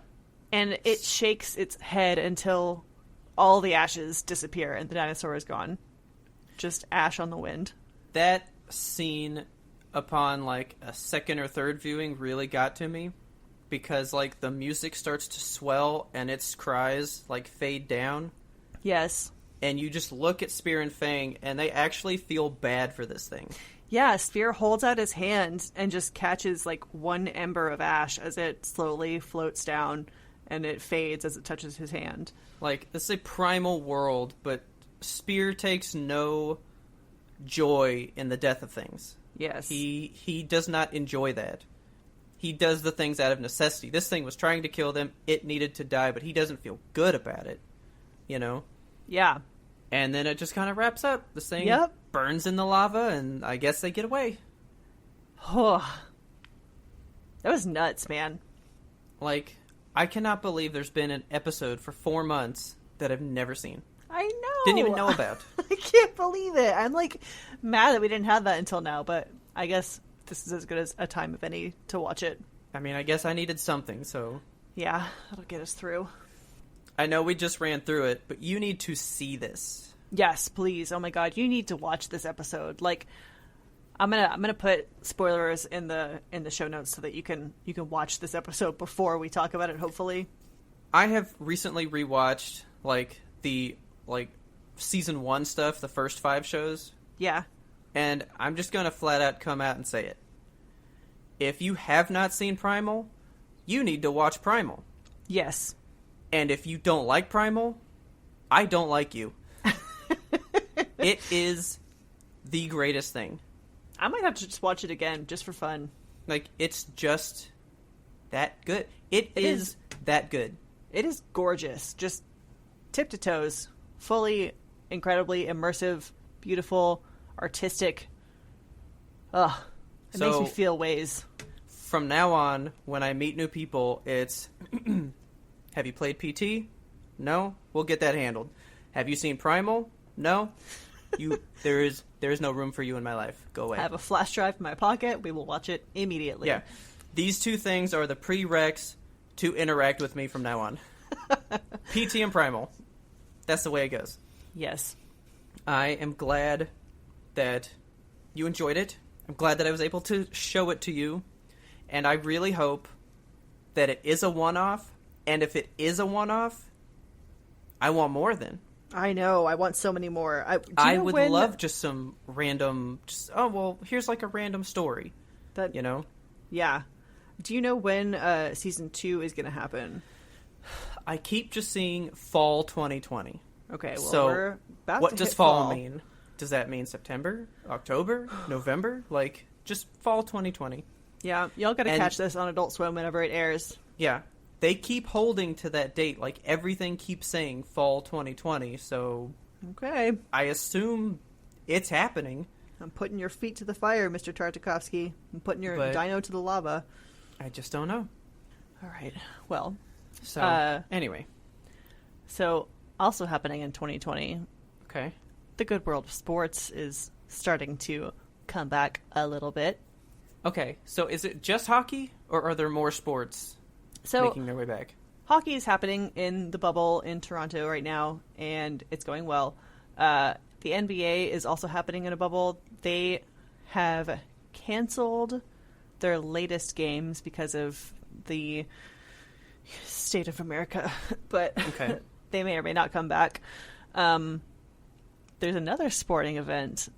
And it shakes its head until all the ashes disappear and the dinosaur is gone. Just ash on the wind. That scene, upon like a second or third viewing, really got to me. Because like the music starts to swell and its cries like fade down. Yes. And you just look at Spear and Fang and they actually feel bad for this thing. Yeah, Spear holds out his hand and just catches like one ember of ash as it slowly floats down, and it fades as it touches his hand. Like, this is a primal world, but Spear takes no joy in the death of things. Yes. He does not enjoy that. He does the things out of necessity. This thing was trying to kill them. It needed to die, but he doesn't feel good about it. You know? Yeah. And then it just kind of wraps up. This thing burns in the lava, and I guess they get away. Oh. That was nuts, man. Like, I cannot believe there's been an episode for 4 months that I've never seen. I know. Didn't even know about. I can't believe it. I'm, like, mad that we didn't have that until now, but I guess this is as good as a time of any to watch it. I mean, I guess I needed something, so... Yeah, that'll get us through. I know we just ran through it, but you need to see this. Yes, please. Oh my god, you need to watch this episode. Like, I'm gonna put spoilers in the show notes so that you can watch this episode before we talk about it, hopefully. I have recently rewatched the season 1 stuff, the first 5 shows. Yeah. And I'm just gonna flat out come out and say it. If you have not seen Primal, you need to watch Primal. Yes. And if you don't like Primal, I don't like you. It is the greatest thing. I might have to just watch it again, just for fun. Like, it's just that good. It is that good. It is gorgeous. Just tip to toes. Fully, incredibly immersive, beautiful, artistic. Ugh. It makes me feel ways. From now on, when I meet new people, it's... Have you played PT? No? We'll get that handled. Have you seen Primal? No? There is no room for you in my life. Go away. I have a flash drive in my pocket. We will watch it immediately. Yeah. These 2 things are the prereqs to interact with me from now on. PT and Primal. That's the way it goes. Yes. I am glad that you enjoyed it. I'm glad that I was able to show it to you. And I really hope that it is a one-off. And if it is a one-off, I want more then. I know. I want so many more. I would love just some random. Here's like a random story. That, you know. Yeah. Do you know when season 2 is going to happen? I keep just seeing fall 2020. Okay. Well, so we're about what to does hit fall mean? Does that mean September, October, November? Like just fall 2020? Yeah. Y'all got to catch this on Adult Swim whenever it airs. Yeah. They keep holding to that date. Like, everything keeps saying fall 2020, so... Okay. I assume it's happening. I'm putting your feet to the fire, Mr. Tartakovsky. I'm putting your dino to the lava. I just don't know. All right. Well. So, anyway. So, also happening in 2020. Okay. The good world of sports is starting to come back a little bit. Okay, so is it just hockey, or are there more sports making their way back? Hockey is happening in the bubble in Toronto right now, and it's going well. The NBA is also happening in a bubble. They have canceled their latest games because of the state of America, but okay. They may or may not come back. There's another sporting event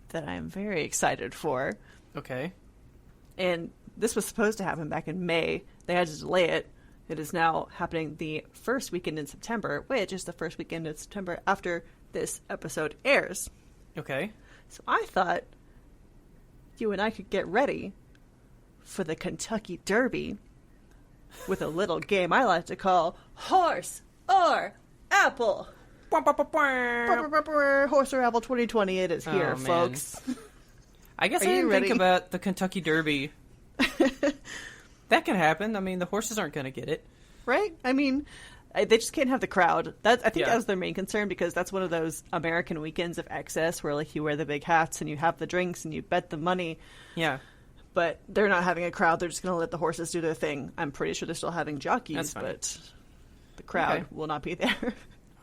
that I'm very excited for. Okay. And this was supposed to happen back in May. They had to delay it. It is now happening the first weekend in September, which is the first weekend in September after this episode airs. Okay. So I thought you and I could get ready for the Kentucky Derby with a little game I like to call Horse or Apple. Horse or Apple 2020, it is here, folks. I guess I didn't think about the Kentucky Derby. That can happen. I mean, the horses aren't going to get it. Right? I mean, they just can't have the crowd. I think that was their main concern, because that's one of those American weekends of excess where, like, you wear the big hats and you have the drinks and you bet the money. Yeah. But they're not having a crowd. They're just going to let the horses do their thing. I'm pretty sure they're still having jockeys, but the crowd will not be there.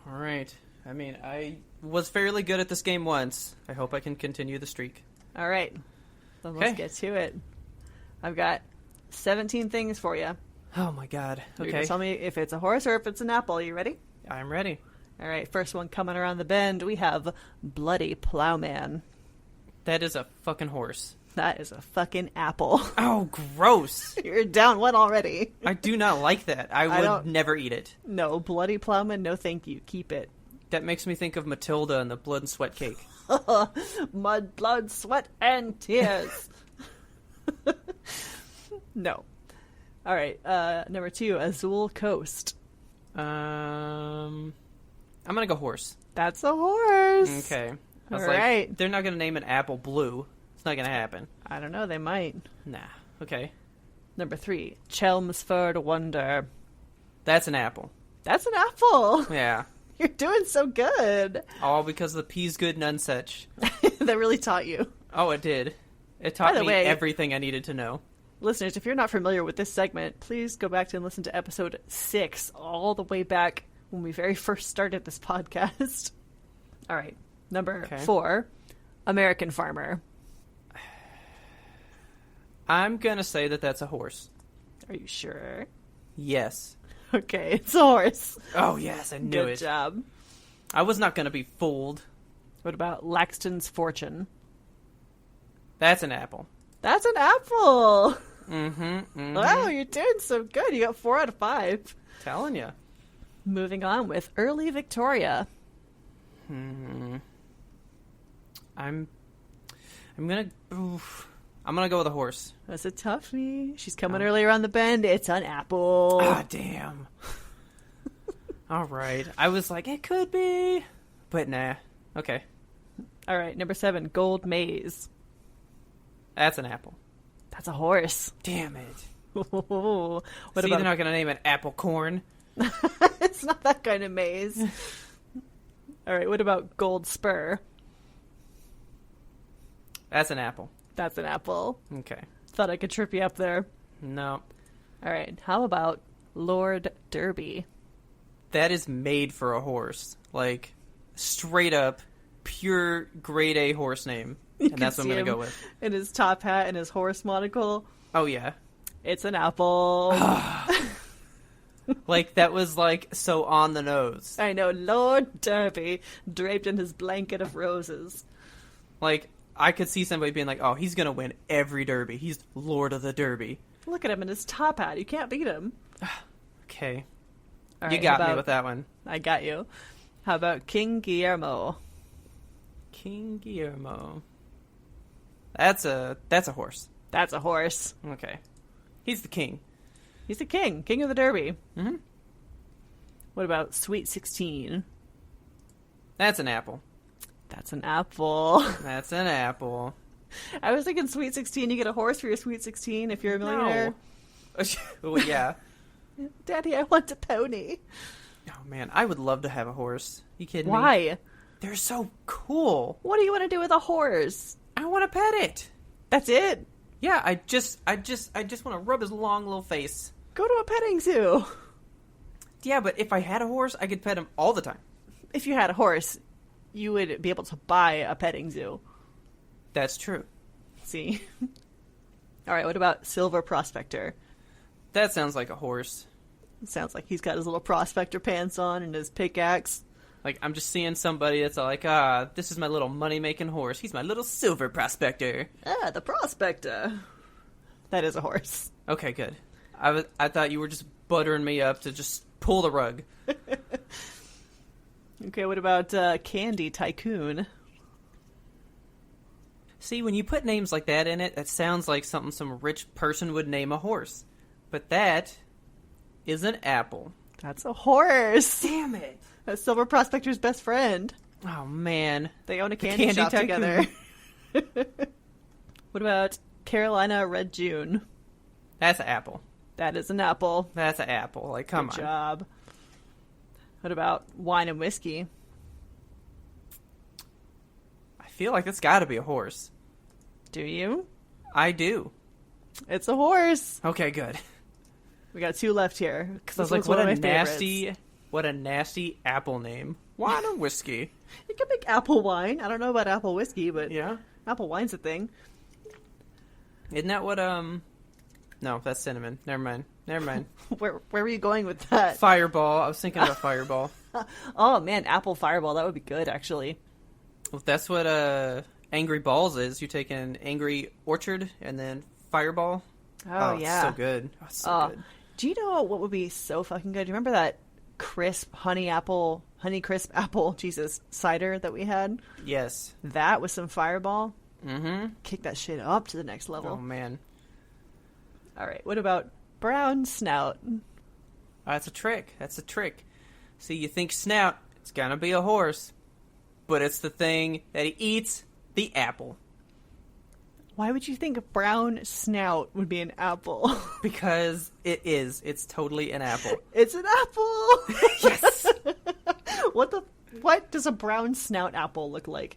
All right. I mean, I was fairly good at this game once. I hope I can continue the streak. All right. Then let's get to it. I've got 17 things for you. Oh, my God. Okay. You're going to tell me if it's a horse or if it's an apple. Are you ready? I'm ready. All right. First one coming around the bend, we have Bloody Plowman. That is a fucking horse. That is a fucking apple. Oh, gross. You're down one already. I do not like that. I would never eat it. No, Bloody Plowman, no thank you. Keep it. That makes me think of Matilda and the blood and sweat cake. Mud, blood, sweat, and tears. No. All right. Number 2, Azul Coast. I'm gonna go horse. That's a horse. Okay. I was right. They're not gonna name an apple blue. It's not gonna happen. I don't know. They might. Nah. Okay. Number 3, Chelmsford Wonder. That's an apple. That's an apple. Yeah. You're doing so good. All because of the peas good nunsuch. That really taught you. Oh, it did. It taught me everything I needed to know. Listeners, if you're not familiar with this segment, please go back and listen to episode 6, all the way back when we very first started this podcast. All right. Number 4, American Farmer. I'm going to say that that's a horse. Are you sure? Yes. Okay, it's a horse. Oh, yes, I knew it. Good job. I was not going to be fooled. What about Laxton's Fortune? That's an apple. That's an apple. Mm-hmm. Wow, you're doing so good. You got 4 out of 5. Telling you. Moving on with Early Victoria. I'm gonna go with a horse. That's a toughie. She's coming earlier on the bend. It's an apple. Ah, damn. All right. I was like, it could be, but nah. Okay. All right. Number 7, Gold Maze. That's an apple. That's a horse. Damn it. What they're not going to name it apple corn. It's not that kind of maze. All right. What about Gold Spur? That's an apple. That's an apple. Okay. Thought I could trip you up there. No. All right. How about Lord Derby? That is made for a horse. Like, straight up, pure grade A horse name. And that's what I'm going to go with. In his top hat and his horse monocle. Oh, yeah. It's an apple. Like, that was, like, so on the nose. I know, Lord Derby, draped in his blanket of roses. Like, I could see somebody being like, oh, he's gonna win every derby. He's Lord of the Derby. Look at him in his top hat. You can't beat him. Okay. All You right, got me with that one. I got you. How about King Guillermo? King Guillermo. That's a horse. That's a horse. Okay. He's the king. He's the king. King of the Derby. Mm-hmm. What about Sweet 16? That's an apple. That's an apple. That's an apple. I was thinking Sweet 16, you get a horse for your Sweet 16 if you're a millionaire. No. Well, yeah. Daddy, I want a pony. Oh, man. I would love to have a horse. You kidding me? Why? They're so cool. What do you want to do with a horse? I want to pet it. That's it? Yeah, I just want to rub his long little face. Go to a petting zoo. Yeah, but if I had a horse, I could pet him all the time. If you had a horse, you would be able to buy a petting zoo. That's true. See? All right, what about Silver Prospector? That sounds like a horse. Sounds like he's got his little prospector pants on and his pickaxe. Like, I'm just seeing somebody that's like, this is my little money-making horse. He's my little silver prospector. Ah, the prospector. That is a horse. Okay, good. I thought you were just buttering me up to just pull the rug. Okay, what about Candy Tycoon? See, when you put names like that in it, that sounds like something some rich person would name a horse. But that is an apple. That's a horse. Damn it. That's Silver Prospector's best friend. Oh, man. They own a candy shop together. What about Carolina Red June? That's an apple. That is an apple. That's an apple. Like, come on. Good job. What about Wine and Whiskey? I feel like it's got to be a horse. Do you? I do. It's a horse. Okay, good. We got two left here. Because I was like, what a nasty apple name. Wine and whiskey. You can make apple wine. I don't know about apple whiskey, but yeah, apple wine's a thing. Isn't that what, No, that's cinnamon. Never mind. Where were you going with that? Fireball. I was thinking about Fireball. Oh, man, apple fireball. That would be good, actually. Well, that's what, Angry Balls is. You take an Angry Orchard and then Fireball. Oh, yeah. It's so good. Oh, it's so good. Do you know what would be so fucking good? Do you remember that crisp honey crisp apple, cider that we had? Yes. That with some Fireball? Mm-hmm. Kick that shit up to the next level. Oh, man. All right, what about Brown Snout? That's a trick. See, you think snout, it's gonna be a horse. But it's the thing that he eats, the apple. Why would you think a brown snout would be an apple? Because it is. It's totally an apple. It's an apple! Yes! What does a brown snout apple look like?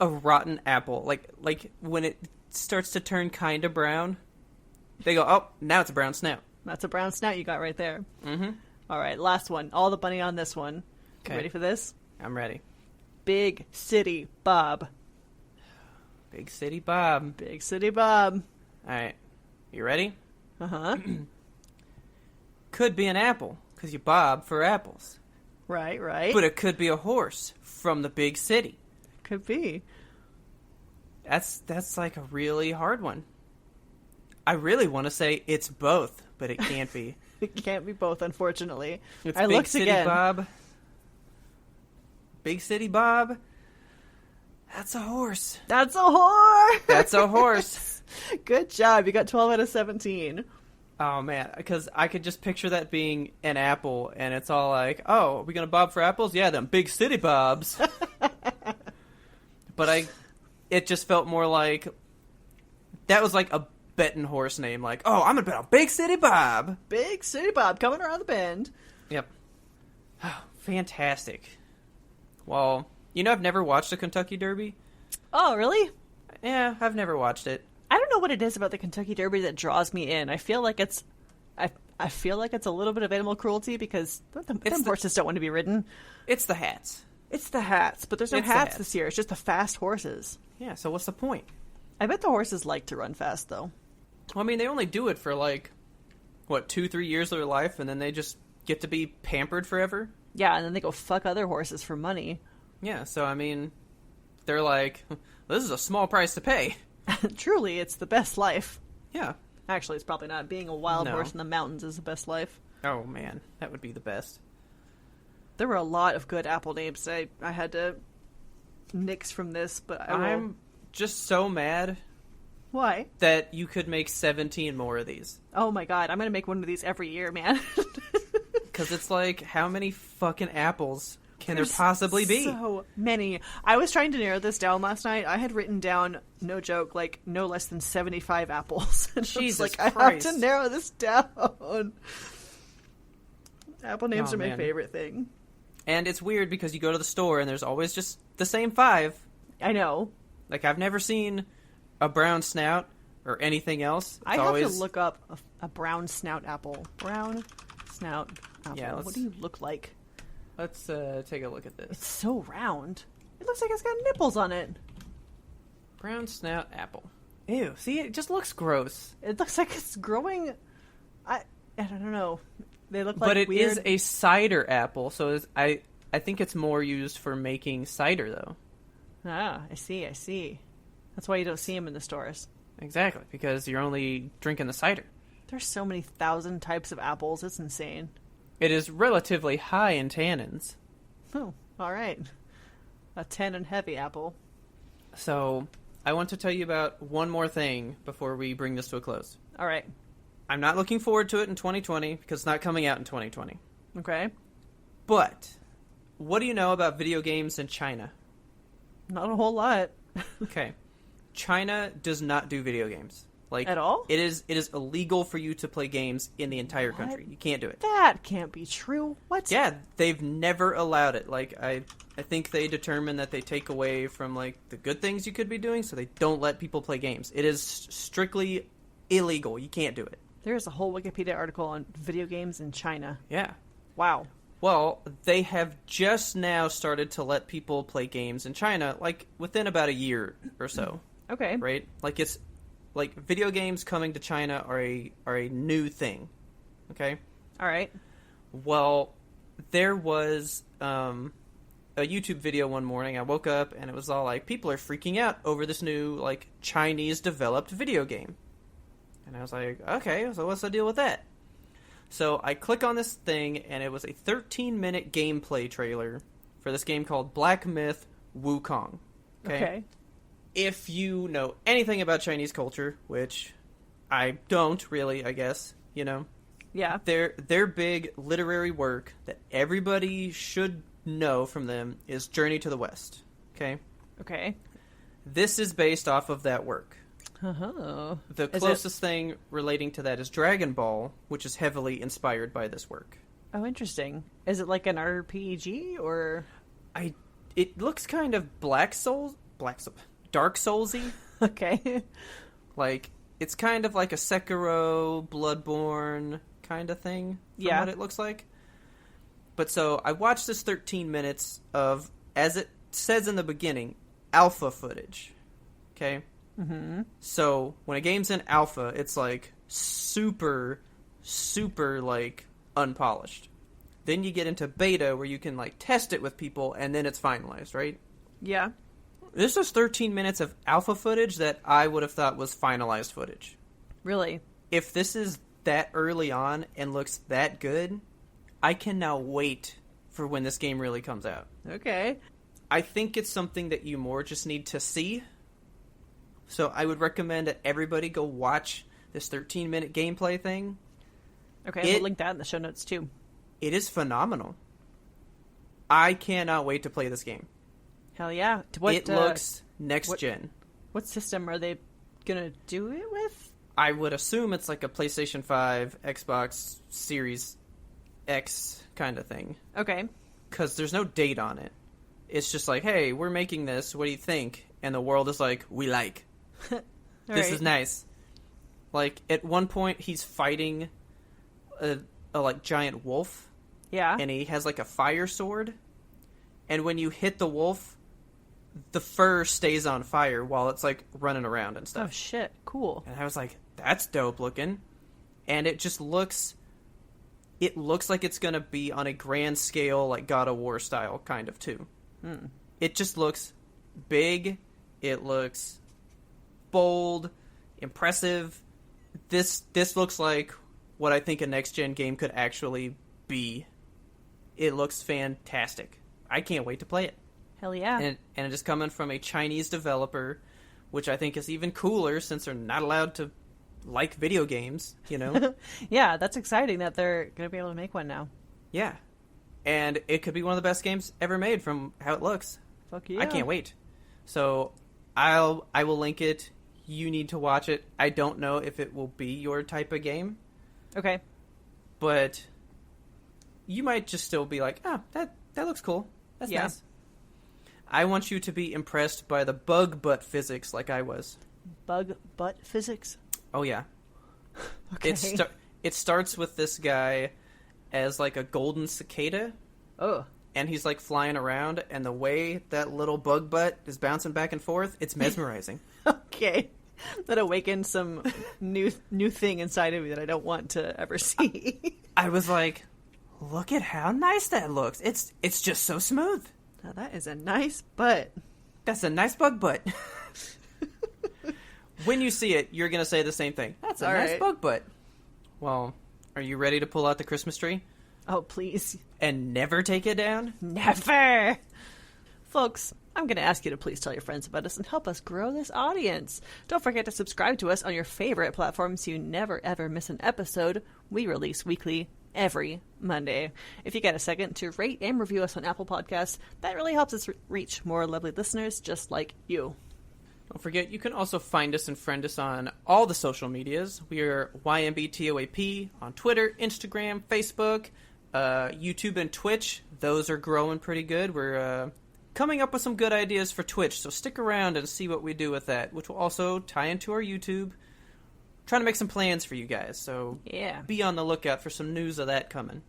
A rotten apple. Like when it starts to turn kind of brown, they go, oh, now it's a brown snout. That's a brown snout you got right there. Mm-hmm. All right, last one. All the bunny on this one. Okay. Ready for this? I'm ready. Big City Bob. Big City Bob. Big City Bob. All right. You ready? Uh-huh. Could be an apple, because you bob for apples. Right. But it could be a horse from the big city. Could be. That's like a really hard one. I really want to say it's both, but it can't be. It can't be both, unfortunately. It's I Big looked City again. Bob. Big City Bob. That's a horse. That's a horse! That's a horse. Good job. You got 12 out of 17. Oh, man. Because I could just picture that being an apple, and it's all like, oh, are we going to bob for apples? Yeah, them Big City Bobs. But it just felt more like, that was like a betting horse name. Like, oh, I'm going to bet on Big City Bob. Big City Bob coming around the bend. Yep. Oh, fantastic. Well, you know I've never watched a Kentucky Derby? Oh, really? Yeah, I've never watched it. I don't know what it is about the Kentucky Derby that draws me in. I feel like it's a little bit of animal cruelty because them horses don't want to be ridden. It's the hats. It's the hats, but there's no hats this year. It's just the fast horses. Yeah, so what's the point? I bet the horses like to run fast, though. Well, I mean, they only do it for, 2-3 years of their life, and then they just get to be pampered forever. Yeah, and then they go fuck other horses for money. Yeah, so I mean, they're like, this is a small price to pay. Truly, it's the best life. Yeah. Actually, it's probably not. Being a wild horse in the mountains is the best life. Oh, man. That would be the best. There were a lot of good apple names I had to nix from this, but I'm just so mad. Why? That you could make 17 more of these. Oh my god, I'm going to make one of these every year, man. Because it's like, how many fucking apples can there possibly be? So many. I was trying to narrow this down last night. I had written down, no joke, like no less than 75 apples. And Jesus Christ. I have to narrow this down. Apple names are my favorite thing. And it's weird because you go to the store and there's always just the same 5. I know. Like, I've never seen a brown snout or anything else. I have to look up a brown snout apple. Brown snout apple. Yeah, what do you look like? Let's take a look at this. It's so round. It looks like it's got nipples on it. Brown snout apple. Ew, see, it just looks gross. It looks like it's growing... I don't know. They look like But it weird... is a cider apple, so I think it's more used for making cider, though. Ah, I see. That's why you don't see them in the stores. Exactly, because you're only drinking the cider. There's so many thousand types of apples, it's insane. It is relatively high in tannins. Oh, alright. A tannin heavy apple. So, I want to tell you about one more thing before we bring this to a close. Alright. I'm not looking forward to it in 2020, because it's not coming out in 2020. Okay. But, what do you know about video games in China? Not a whole lot. Okay. China does not do video games. Like, at all? It is illegal for you to play games in the entire country. You can't do it. That can't be true. What? Yeah, they've never allowed it. Like, I think they determined that they take away from, like, the good things you could be doing, so they don't let people play games. It is strictly illegal. You can't do it. There's a whole Wikipedia article on video games in China. Yeah. Wow. Well, they have just now started to let people play games in China, like, within about a year or so. Okay. Right? Like, it's... Like, video games coming to China are a new thing. Okay? Alright. Well, there was a YouTube video one morning. I woke up and it was all like, people are freaking out over this new, like, Chinese-developed video game. And I was like, okay, so what's the deal with that? So I click on this thing, and it was a 13-minute gameplay trailer for this game called Black Myth Wukong. Okay. If you know anything about Chinese culture, which I don't really, I guess, you know. Yeah. Their big literary work that everybody should know from them is Journey to the West. Okay? Okay. This is based off of that work. Uh-huh. The closest thing relating to that is Dragon Ball, which is heavily inspired by this work. Oh, interesting. Is it like an RPG, or...? It looks kind of Dark Soulsy. Okay. Like, it's kind of like a Sekiro, Bloodborne kind of thing, from what it looks like. But so, I watched this 13 minutes of, as it says in the beginning, alpha footage. Okay? Mm-hmm. So, when a game's in alpha, it's, like, super, like, unpolished. Then you get into beta, where you can, like, test it with people, and then it's finalized, right? Yeah. This was 13 minutes of alpha footage that I would have thought was finalized footage. Really? If this is that early on and looks that good, I can now wait for when this game really comes out. Okay. I think it's something that you more just need to see. So I would recommend that everybody go watch this 13-minute gameplay thing. Okay, we'll link that in the show notes too. It is phenomenal. I cannot wait to play this game. Hell yeah. It looks next-gen. What system are they gonna do it with? I would assume it's like a PlayStation 5, Xbox Series X kind of thing. Okay. Because there's no date on it. It's just like, hey, we're making this. What do you think? And the world is like, we like. This is nice. Like, at one point, he's fighting a like, giant wolf. Yeah. And he has, like, a fire sword. And when you hit the wolf, the fur stays on fire while it's, like, running around and stuff. Oh, shit. Cool. And I was like, that's dope looking. And it just looks it looks like it's going to be on a grand scale, like God of War style, kind of, too. It just looks big. It looks bold, impressive. This looks like what I think a next-gen game could actually be. It looks fantastic. I can't wait to play it. Hell yeah. And it is coming from a Chinese developer, which I think is even cooler since they're not allowed to like video games, you know? Yeah, that's exciting that they're going to be able to make one now. Yeah. And it could be one of the best games ever made from how it looks. Fuck yeah. I can't wait. So I will link it. You need to watch it. I don't know if it will be your type of game. Okay. But you might just still be like, that looks cool. That's nice. I want you to be impressed by the bug butt physics like I was. Bug butt physics? Oh, yeah. Okay. It starts with this guy as like a golden cicada. Oh. And he's like flying around, and the way that little bug butt is bouncing back and forth, it's mesmerizing. Okay. That awakened some new thing inside of me that I don't want to ever see. I was like, look at how nice that looks. It's just so smooth. Now that is a nice butt. That's a nice bug butt. When you see it, you're going to say the same thing. That's a nice bug butt. Well, are you ready to pull out the Christmas tree? Oh, please. And never take it down? Never! Folks, I'm going to ask you to please tell your friends about us and help us grow this audience. Don't forget to subscribe to us on your favorite platforms so you never ever miss an episode. We release weekly every Monday. If you get a second to rate and review us on Apple Podcasts, that really helps us reach more lovely listeners just like you. Don't forget, you can also find us and friend us on all the social medias. We are YMBTOAP on Twitter, Instagram, Facebook, YouTube, and Twitch. Those are growing pretty good. We're coming up with some good ideas for Twitch, so stick around and see what we do with that, which will also tie into our YouTube. Trying to make some plans for you guys, so yeah, be on the lookout for some news of that coming.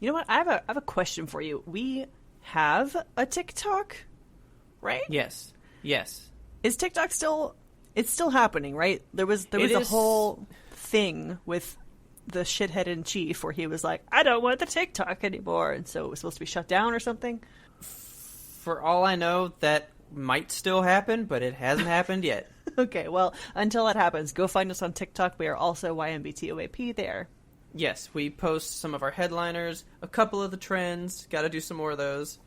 You know what? I have a question for you. We have a TikTok, right? Yes. Is TikTok still happening, right? There was a whole thing with the shithead in chief where he was like, I don't want the TikTok anymore, and so it was supposed to be shut down or something. For all I know, that might still happen, but it hasn't happened yet. Okay, well, until that happens, go find us on TikTok. We are also YMBTOAP there. Yes, we post some of our headliners, a couple of the trends. Got to do some more of those.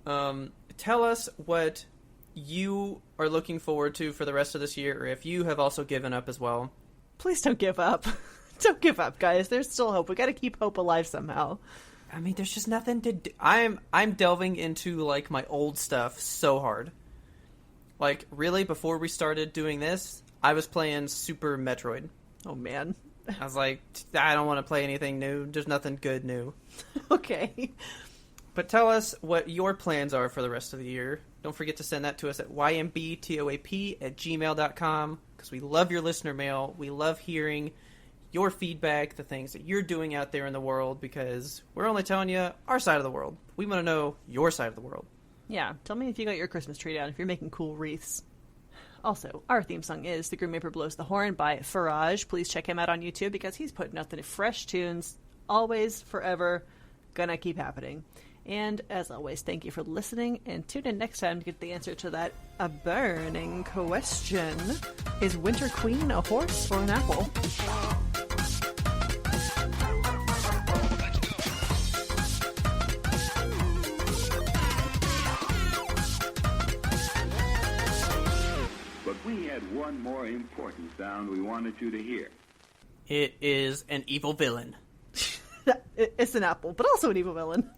Tell us what you are looking forward to for the rest of this year, or if you have also given up as well. Please don't give up. Don't give up, guys. There's still hope. We got to keep hope alive somehow. I mean, there's just nothing to do. I'm delving into, like, my old stuff so hard. Like, really, before we started doing this, I was playing Super Metroid. Oh, man. I was like, I don't want to play anything new. There's nothing good new. Okay. But tell us what your plans are for the rest of the year. Don't forget to send that to us at ymbtoap@gmail.com, because we love your listener mail. We love hearing your feedback, the things that you're doing out there in the world, because we're only telling you our side of the world. We want to know your side of the world. Yeah, tell me if you got your Christmas tree down, if you're making cool wreaths. Also, our theme song is The Grim Reaper Blows the Horn by Faraj. Please check him out on YouTube because he's putting out the fresh tunes. Always, forever, gonna keep happening. And as always, thank you for listening, and tune in next time to get the answer to that a burning question. Is Winter Queen a horse or an apple? But we had one more important sound we wanted you to hear. It is an evil villain. It's an apple, but also an evil villain.